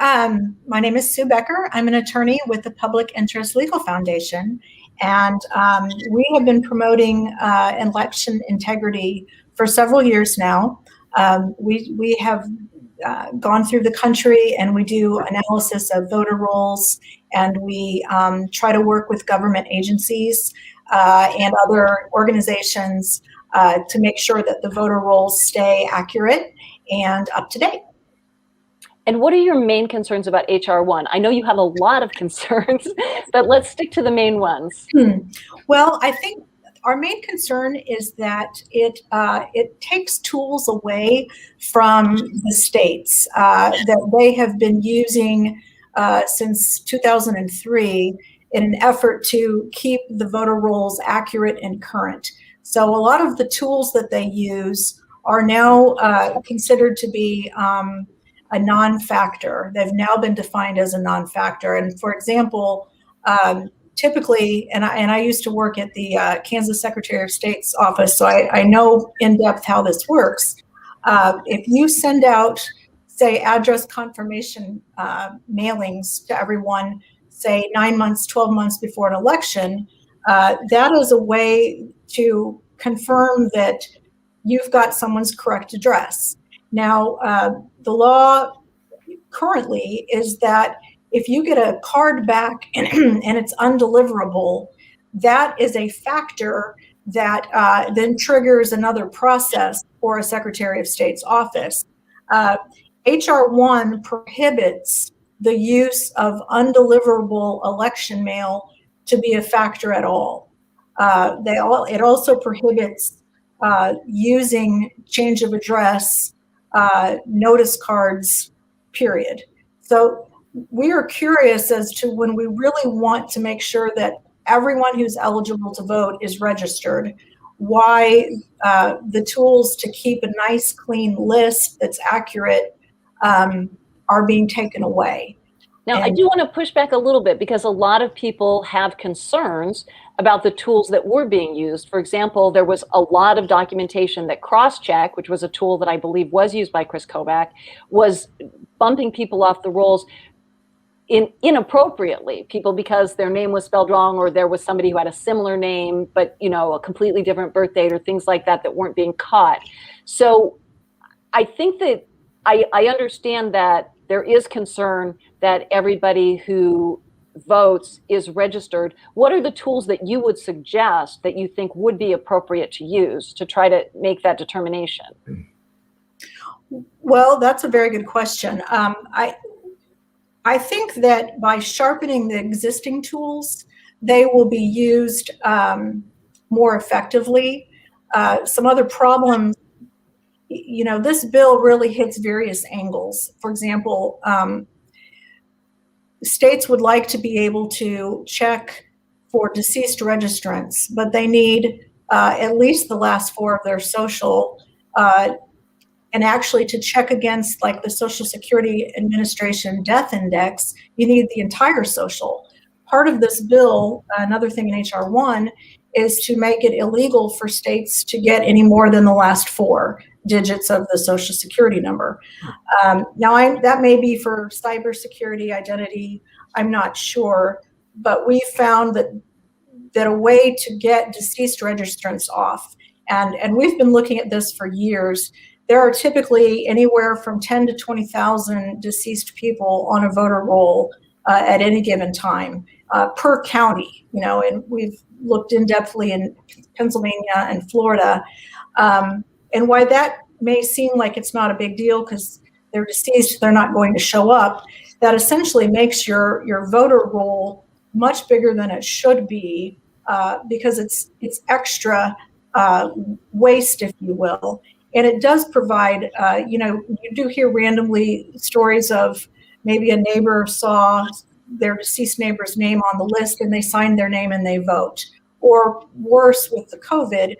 My name is Sue Becker. I'm an attorney with the Public Interest Legal Foundation. And we have been promoting election integrity for several years now. We have gone through the country and we do analysis of voter rolls, and we try to work with government agencies and other organizations to make sure that the voter rolls stay accurate and up to date. And what are your main concerns about HR1? I know you have a lot of concerns, but let's stick to the main ones. Well, I think our main concern is that it takes tools away from the states that they have been using since 2003 in an effort to keep the voter rolls accurate and current. So a lot of the tools that they use are now considered to be a non-factor. They've now been defined as a non-factor. And for example, typically, and I used to work at the Kansas Secretary of State's office, so I know in depth how this works. If you send out, say, address confirmation mailings to everyone, say 9 months, 12 months before an election, that is a way to confirm that you've got someone's correct address. Now, the law currently is that if you get a card back and it's undeliverable, that is a factor that then triggers another process for a Secretary of State's office. HR1 prohibits the use of undeliverable election mail to be a factor at all. It also prohibits using change of address notice cards, period. So we are curious as to when we really want to make sure that everyone who's eligible to vote is registered, why the tools to keep a nice, clean list that's accurate are being taken away. Now, I do want to push back a little bit because a lot of people have concerns about the tools that were being used. For example, there was a lot of documentation that Crosscheck, which was a tool that I believe was used by Chris Kobach, was bumping people off the rolls inappropriately, people because their name was spelled wrong, or there was somebody who had a similar name but a completely different birth date, or things like that weren't being caught. So I think that I understand that there is concern that everybody who votes is registered. What are the tools that you would suggest that you think would be appropriate to use to try to make that determination? Well, that's a very good question. I think that by sharpening the existing tools, they will be used more effectively. Some other problems, this bill really hits various angles. For example, states would like to be able to check for deceased registrants, but they need at least the last four of their social, and actually to check against like the Social Security Administration death index, you need the entire social. Part of this bill, another thing in HR1, is to make it illegal for states to get any more than the last four digits of the Social Security number. Now, that may be for cybersecurity, identity, I'm not sure, but we found that a way to get deceased registrants off, and we've been looking at this for years. There are typically anywhere from 10 to 20,000 deceased people on a voter roll at any given time per county, and we've looked in-depthly in Pennsylvania and Florida. And why that may seem like it's not a big deal because they're deceased, they're not going to show up, that essentially makes your voter roll much bigger than it should be because it's extra waste, if you will. And it does provide, you do hear randomly stories of maybe a neighbor saw their deceased neighbor's name on the list and they signed their name and they vote. Or worse, with the COVID,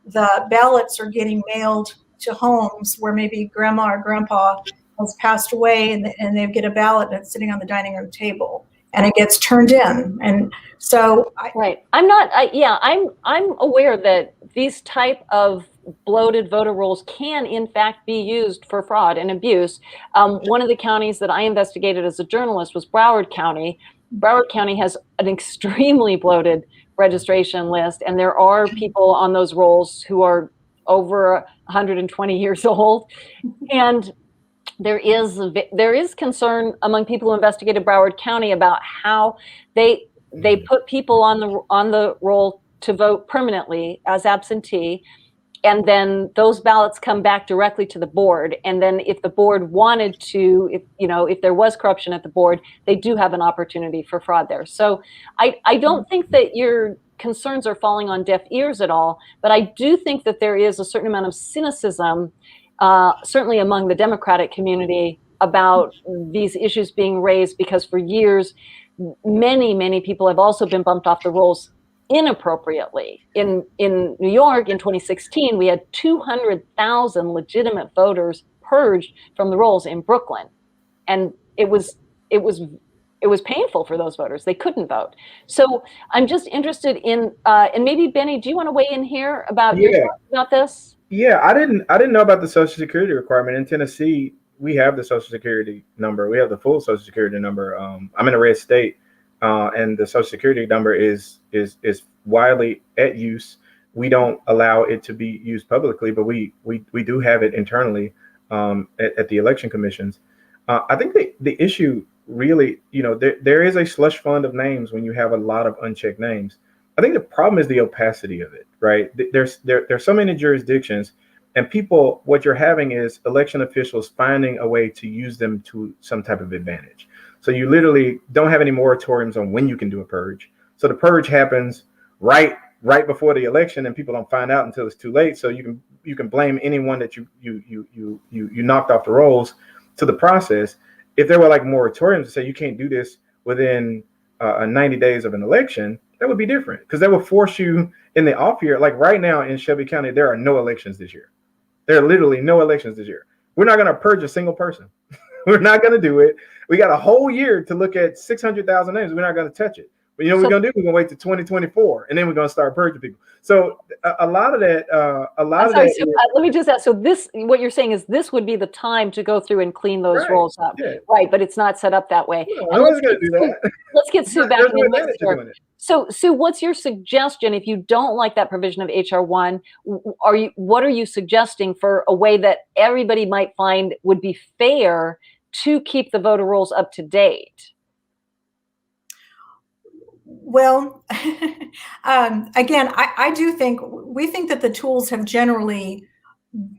the ballots are getting mailed to homes where maybe grandma or grandpa has passed away and they get a ballot that's sitting on the dining room table and it gets turned in. And so I'm aware that these type of bloated voter rolls can in fact be used for fraud and abuse. One of the counties that I investigated as a journalist was Broward County. Broward County has an extremely bloated registration list, and there are people on those rolls who are over 120 years old. And there is concern among people who investigated Broward County about how they put people on the roll to vote permanently as absentee, and then those ballots come back directly to the board. And then if the board wanted to, if there was corruption at the board, they do have an opportunity for fraud there. So I don't think that your concerns are falling on deaf ears at all, but I do think that there is a certain amount of cynicism, certainly among the Democratic community, about these issues being raised because for years, many people have also been bumped off the rolls inappropriately. In New York in 2016, we had 200,000 legitimate voters purged from the rolls in Brooklyn, and it was painful for those voters. They couldn't vote. So I'm just interested in, and maybe Bennie, do you want to weigh in here about your thoughts about this? Yeah, I didn't know about the Social Security requirement in Tennessee. We have the Social Security number. We have the full Social Security number. I'm in a red state, and the Social Security number is widely at use. We don't allow it to be used publicly, but we do have it internally at the election commissions. I think the issue really, there is a slush fund of names when you have a lot of unchecked names. I think the problem is the opacity of it, right? There's so many jurisdictions, and people, what you're having is election officials finding a way to use them to some type of advantage. So you literally don't have any moratoriums on when you can do a purge. So the purge happens right before the election, and people don't find out until it's too late. So you can blame anyone that you knocked off the rolls to the process. If there were like moratoriums to say you can't do this within 90 days of an election, that would be different, because that would force you in the off year. Like right now in Shelby County, there are no elections this year. There are literally no elections this year. We're not going to purge a single person. We're not going to do it. We got a whole year to look at 600,000 names. We're not going to touch it. But what we're going to do? We're going to wait to 2024, and then we're going to start purging people. So a lot of that, let me just ask. So this, what you're saying is this would be the time to go through and clean those rolls up, right? But it's not set up that way. No one's going to do that. Let's get Sue back in the mix here. So Sue, what's your suggestion if you don't like that provision of HR1? What are you suggesting for a way that everybody might find would be fair to keep the voter rolls up to date? Well, again, we think that the tools have generally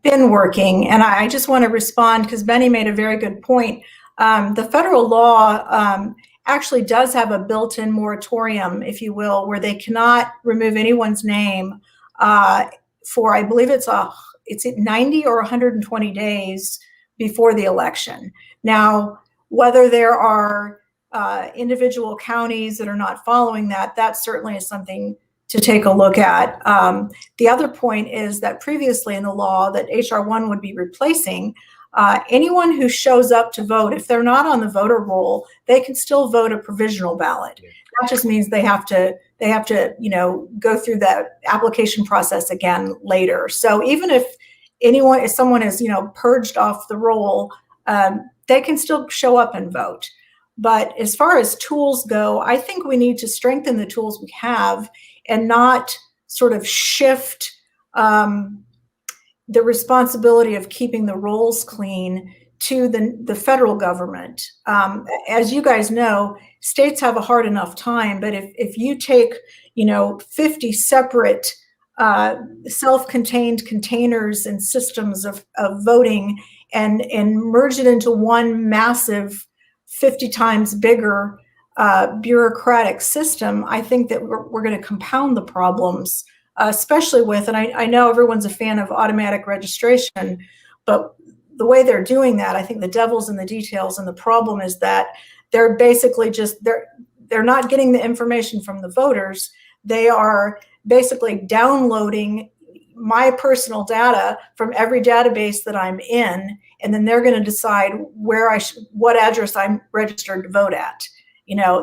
been working. And I just want to respond because Bennie made a very good point. The federal law actually does have a built-in moratorium, if you will, where they cannot remove anyone's name for, I believe it's 90 or 120 days before the election. Now, whether there are individual counties that are not following that certainly is something to take a look at. The other point is that previously in the law that HR1 would be replacing, anyone who shows up to vote, if they're not on the voter roll, they can still vote a provisional ballot. That just means they have to go through that application process again later. So even if someone is purged off the roll, they can still show up and vote. But as far as tools go, I think we need to strengthen the tools we have and not sort of shift the responsibility of keeping the rolls clean to the federal government. As you guys know, states have a hard enough time, but if you take 50 separate self-contained containers and systems of voting and merge it into one massive 50 times bigger bureaucratic system, I think that we're going to compound the problems, especially with, and I know everyone's a fan of automatic registration, but the way they're doing that, I think the devil's in the details. And the problem is that they're basically they're not getting the information from the voters. They are basically downloading my personal data from every database that I'm in, and then they're going to decide what address I'm registered to vote at.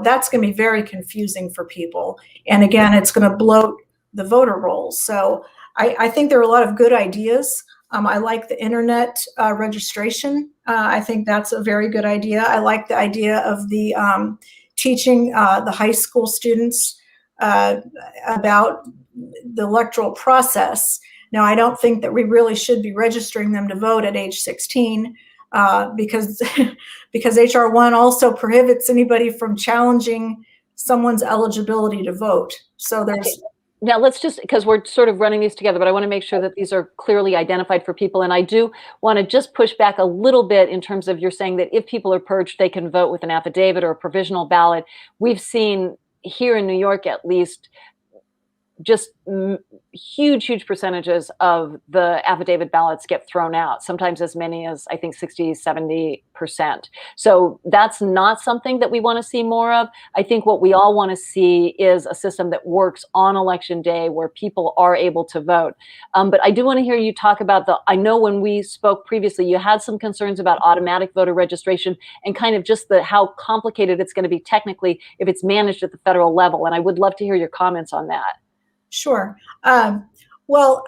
That's going to be very confusing for people. And again, it's going to bloat the voter rolls. So I think there are a lot of good ideas. I like the internet registration. I think that's a very good idea. I like the idea of the teaching the high school students about the electoral process. Now, I don't think that we really should be registering them to vote at age 16 because HR1 also prohibits anybody from challenging someone's eligibility to vote. So there's... Now let's just, because we're sort of running these together, but I want to make sure that these are clearly identified for people. And I do want to just push back a little bit in terms of you're saying that if people are purged, they can vote with an affidavit or a provisional ballot. We've seen here in New York, at least, just huge percentages of the affidavit ballots get thrown out, sometimes as many as I think 60, 70%. So that's not something that we want to see more of. I think what we all want to see is a system that works on election day where people are able to vote. But I do want to hear you talk about I know when we spoke previously, you had some concerns about automatic voter registration and kind of just how complicated it's going to be technically if it's managed at the federal level. And I would love to hear your comments on that. Sure. Well,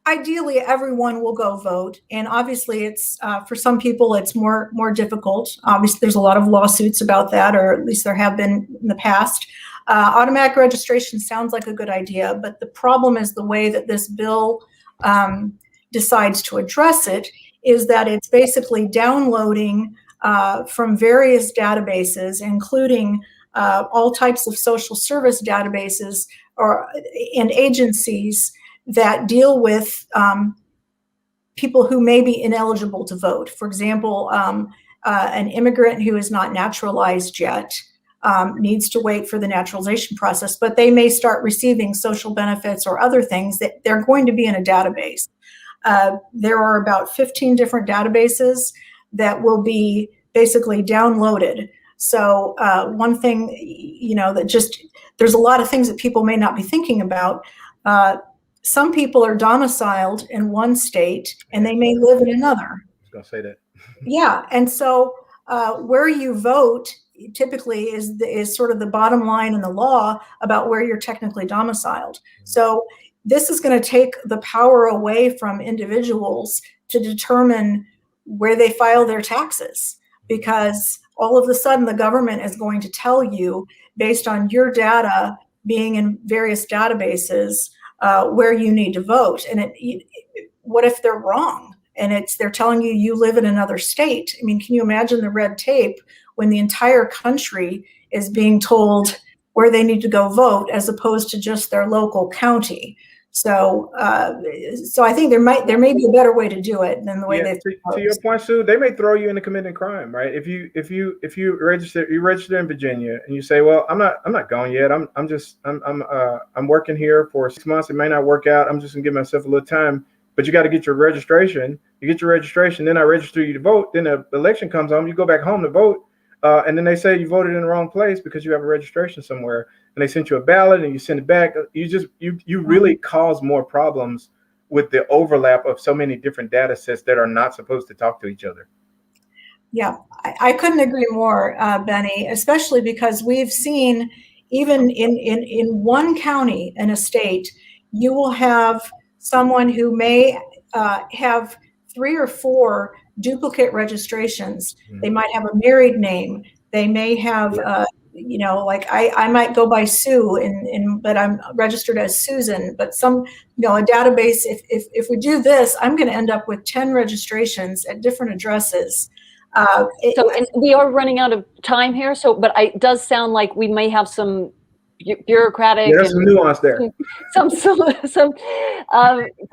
ideally everyone will go vote, and obviously it's for some people it's more difficult. Obviously there's a lot of lawsuits about that, or at least there have been in the past. Automatic registration sounds like a good idea, but the problem is the way that this bill decides to address it is that it's basically downloading from various databases, including all types of social service databases and agencies that deal with people who may be ineligible to vote. For example, an immigrant who is not naturalized yet needs to wait for the naturalization process, but they may start receiving social benefits or other things that they're going to be in a database. There are about 15 different databases that will be basically downloaded. So one thing, that just, there's a lot of things that people may not be thinking about. Some people are domiciled in one state and they may live in another. I was gonna say that. Yeah, and so where you vote typically is sort of the bottom line in the law about where you're technically domiciled. So this is going to take the power away from individuals to determine where they file their taxes, because all of a sudden the government is going to tell you, based on your data being in various databases, where you need to vote. And what if they're wrong? And they're telling you live in another state. I mean, can you imagine the red tape when the entire country is being told where they need to go vote as opposed to just their local county? So I think there may be a better way to do it than the way they. To your point, Sue, they may throw you into committing crime, right? If you register in Virginia and you say, well, I'm not going yet. I'm working here for 6 months. It may not work out. I'm just gonna give myself a little time. But you got to get your registration. You get your registration, then I register you to vote. Then the election comes on. You go back home to vote, and then they say you voted in the wrong place because you have a registration somewhere. And they sent you a ballot, and you send it back. You really cause more problems with the overlap of so many different data sets that are not supposed to talk to each other. Yeah, I couldn't agree more, Bennie, especially because we've seen even in one county in a state, you will have someone who may have 3 or 4 duplicate registrations. Mm-hmm. They might have a married name. They may have, like I might go by Sue, but I'm registered as Susan. But a database. If we do this, I'm going to end up with 10 registrations at different addresses. And we are running out of time here. But it does sound like we may have some bureaucratic, there's some nuance there, some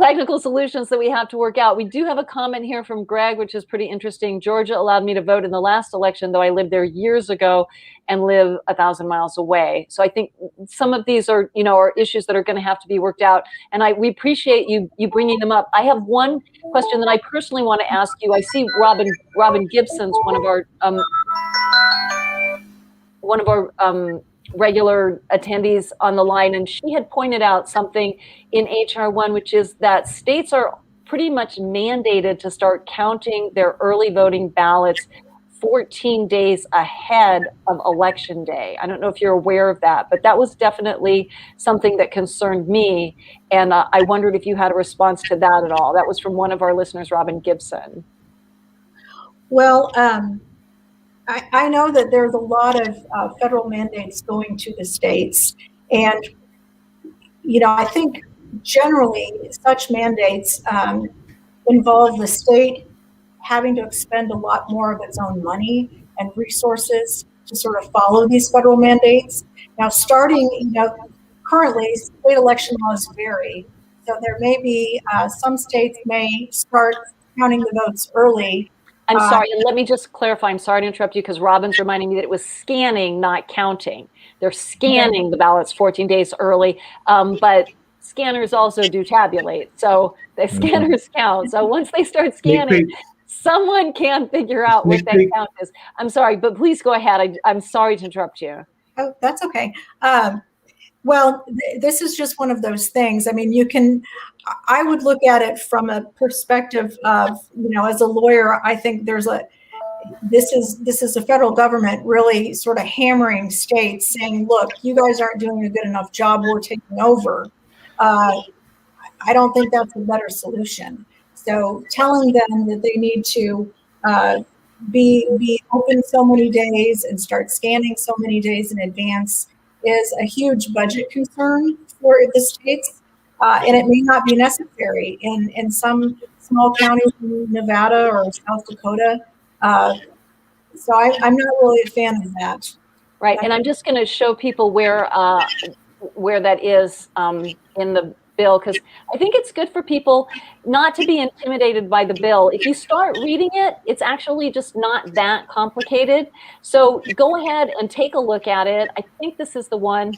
technical solutions that we have to work out. We do have a comment here from Greg, which is pretty interesting. Georgia allowed me to vote in the last election, though I lived there years ago and live 1,000 miles away. So I think some of these are issues that are going to have to be worked out. And we appreciate you bringing them up. I have one question that I personally want to ask you. I see Robin Gibson's one of our regular attendees on the line, and she had pointed out something in HR1, which is that states are pretty much mandated to start counting their early voting ballots 14 days ahead of election day. I don't know if you're aware of that, but that was definitely something that concerned me, and I wondered if you had a response to that at all. That was from one of our listeners, Robin Gibson. Well, I know that there's a lot of federal mandates going to the states. And, I think generally such mandates involve the state having to expend a lot more of its own money and resources to sort of follow these federal mandates. Now, currently state election laws vary. So there may be, some states may start counting the votes early. I'm sorry, and let me just clarify. I'm sorry to interrupt you because Robin's reminding me that it was scanning, not counting. They're scanning the ballots 14 days early, but scanners also do tabulate. So the scanners count. So once they start scanning, someone can figure out what that count is. I'm sorry, but please go ahead. I'm sorry to interrupt you. Oh, that's okay. Well, this is just one of those things. I mean, I would look at it from a perspective of, as a lawyer, I think this is the federal government really sort of hammering states saying, look, you guys aren't doing a good enough job. We're taking over. I don't think that's a better solution. So telling them that they need to be open so many days and start scanning so many days in advance is a huge budget concern for the states, and it may not be necessary in some small counties in Nevada or South Dakota. So I'm not really a fan of that. Right, and I'm just going to show people where that is in the bill, because I think it's good for people not to be intimidated by the bill. If you start reading it, it's actually just not that complicated. So go ahead and take a look at it. I think this is the one.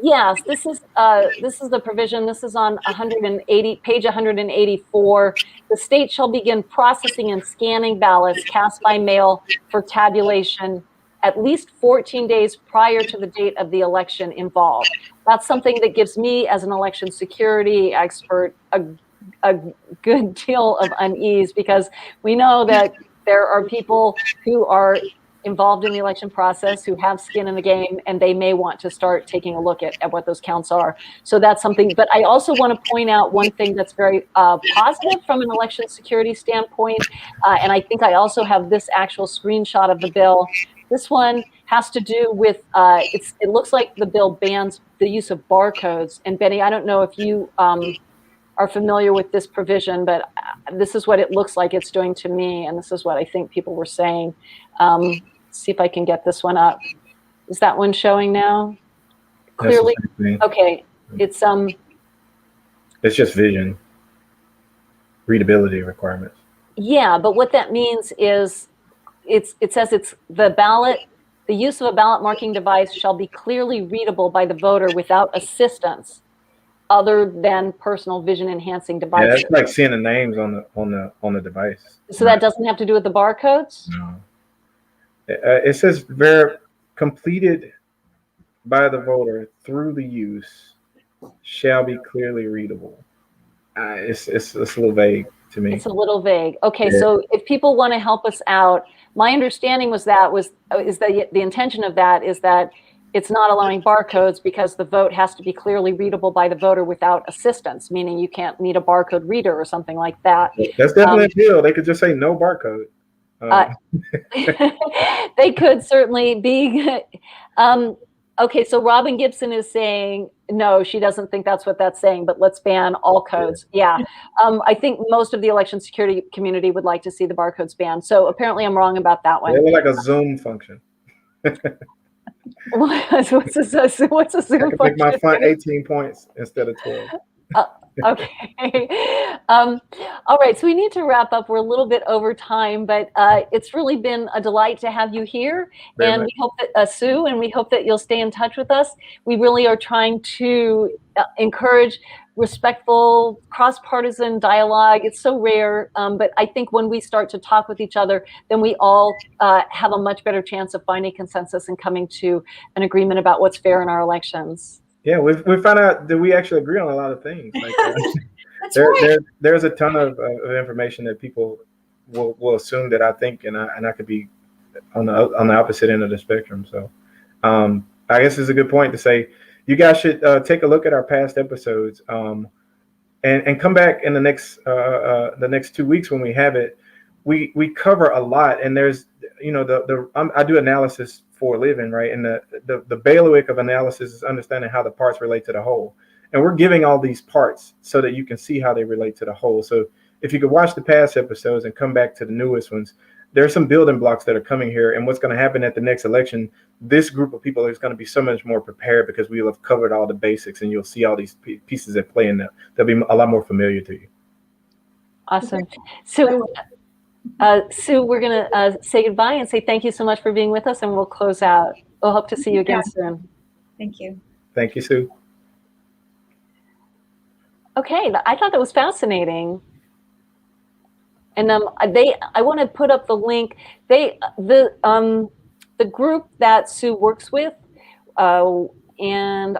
Yes, this is the provision. This is on page 184. The state shall begin processing and scanning ballots cast by mail for tabulation at least 14 days prior to the date of the election involved. That's something that gives me, as an election security expert, a good deal of unease, because we know that there are people who are involved in the election process who have skin in the game, and they may want to start taking a look at what those counts are. So that's something. But I also want to point out one thing that's very positive from an election security standpoint, and I think I also have this actual screenshot of the bill. This one has to do with, it looks like the bill bans the use of barcodes. And Bennie, I don't know if you are familiar with this provision, but this is what it looks like it's doing to me. And this is what I think people were saying. See if I can get this one up. Is that one showing now? Clearly? Okay, it's just vision, readability requirements. Yeah, but what that means is, it says it's the ballot, the use of a ballot marking device shall be clearly readable by the voter without assistance other than personal vision enhancing devices. Yeah, it's like seeing the names on the device. So that doesn't have to do with the barcodes? No. It says completed by the voter through the use shall be clearly readable. It's a little vague to me. It's a little vague. Okay, Yeah. so if people want to help us out, my understanding is that the intention of that is that it's not allowing barcodes because the vote has to be clearly readable by the voter without assistance, meaning you can't need a barcode reader or something like that. That's definitely a deal. They could just say no barcode. They could certainly be. Okay, so Robin Gibson is saying, no, she doesn't think that's what that's saying, but let's ban all codes. Yeah. I think most of the election security community would like to see the barcodes banned. So apparently I'm wrong about that one. They were like a Zoom function. What's a Zoom I can function? make my font 18 points instead of 12. Okay. All right. So we need to wrap up. We're a little bit over time, but it's really been a delight to have you here. Very And much. we hope that, Sue, and we hope that you'll stay in touch with us. We really are trying to encourage respectful, cross-partisan dialogue. It's so rare, but I think when we start to talk with each other, then we all have a much better chance of finding consensus and coming to an agreement about what's fair in our elections. Yeah, we found out that we actually agree on a lot of things. Like, That's right. there's a ton of information that people will assume that I think, and I could be on the opposite end of the spectrum. So I guess it's a good point to say you guys should take a look at our past episodes and come back in the next 2 weeks when we have it. We cover a lot, and there's I do analysis for a living, right? And the bailiwick of analysis is understanding how the parts relate to the whole. And we're giving all these parts so that you can see how they relate to the whole. So if you could watch the past episodes and come back to the newest ones, there are some building blocks that are coming here. And what's going to happen at the next election, this group of people is going to be so much more prepared because we will have covered all the basics, and you'll see all these pieces at play in there. They'll be a lot more familiar to you. Awesome. So, Sue, we're going to say goodbye and say thank you so much for being with us, and we'll close out. We'll hope to see you again soon. Thank you. Thank you, Sue. Okay, I thought that was fascinating. And I want to put up the link. The group that Sue works with, and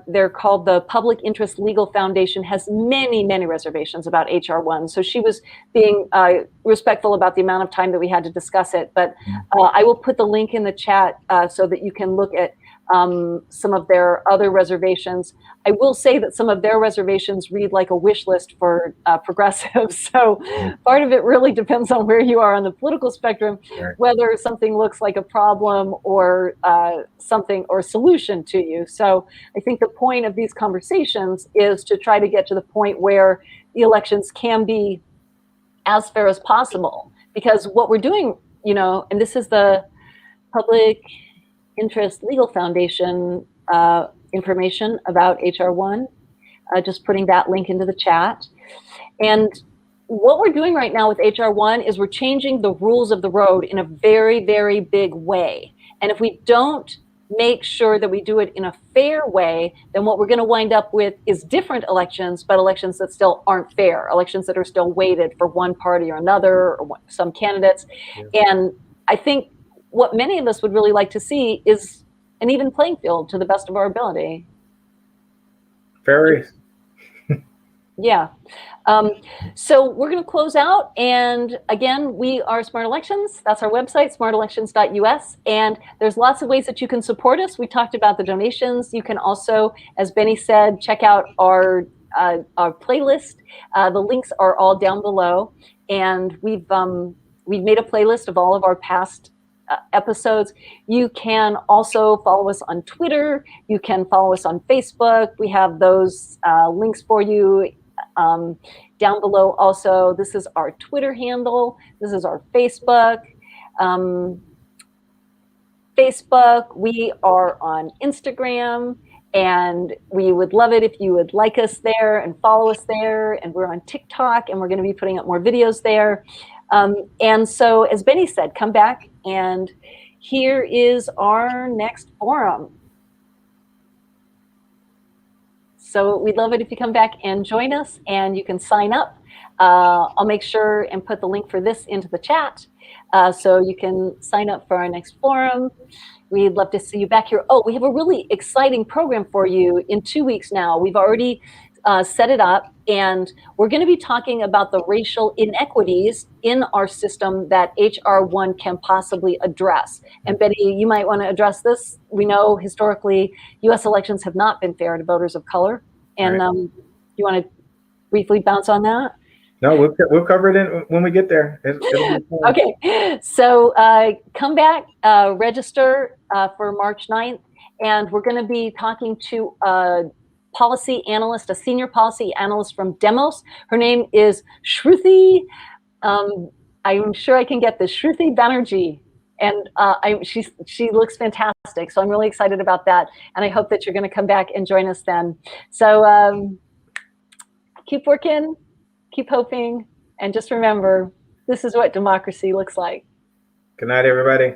they're called the Public Interest Legal Foundation, has many reservations about HR1. So she was being respectful about the amount of time that we had to discuss it. But I will put the link in the chat so that you can look at some of their other reservations. I will say that some of their reservations read like a wish list for progressives. So part of it really depends on where you are on the political spectrum, Right. whether something looks like a problem or something or a solution to you. So I think the point of these conversations is to try to get to the point where the elections can be as fair as possible. Because what we're doing, and this is the Public Interest Legal Foundation information about HR1, just putting that link into the chat. And what we're doing right now with HR1 is we're changing the rules of the road in a very, very big way. And if we don't make sure that we do it in a fair way, then what we're going to wind up with is different elections, but elections that still aren't fair, elections that are still weighted for one party or another, or some candidates. Yeah. And I think what many of us would really like to see is an even playing field to the best of our ability. Fair. Yeah. So we're going to close out. And again, we are Smart Elections. That's our website, smartelections.us. And there's lots of ways that you can support us. We talked about the donations. You can also, as Bennie said, check out our playlist. The links are all down below. And we've made a playlist of all of our past episodes. You can also follow us on Twitter. You can follow us on Facebook. We have those links for you down below. Also, this is our Twitter handle. This is our Facebook. We are on Instagram, and we would love it if you would like us there and follow us there. And we're on TikTok, and we're going to be putting up more videos there. And so, as Bennie said, come back, and here is our next forum. So we'd love it if you come back and join us, and you can sign up. I'll make sure and put the link for this into the chat, so you can sign up for our next forum. We'd love to see you back here. Oh, we have a really exciting program for you in 2 weeks now. We've already set it up, and we're going to be talking about the racial inequities in our system that HR1 can possibly address. And Bennie, you might want to address this. We know historically U.S. elections have not been fair to voters of color. And right. You want to briefly bounce on that? No, we'll cover it when we get there. It'll be fun. Okay, so come back, register for March 9th, and we're going to be talking to policy analyst, a senior policy analyst from Demos. Her name is Shruti. I'm sure I can get this, Shruti Banerjee. And she looks fantastic. So I'm really excited about that. And I hope that you're going to come back and join us then. So keep working, keep hoping, and just remember, this is what democracy looks like. Good night, everybody.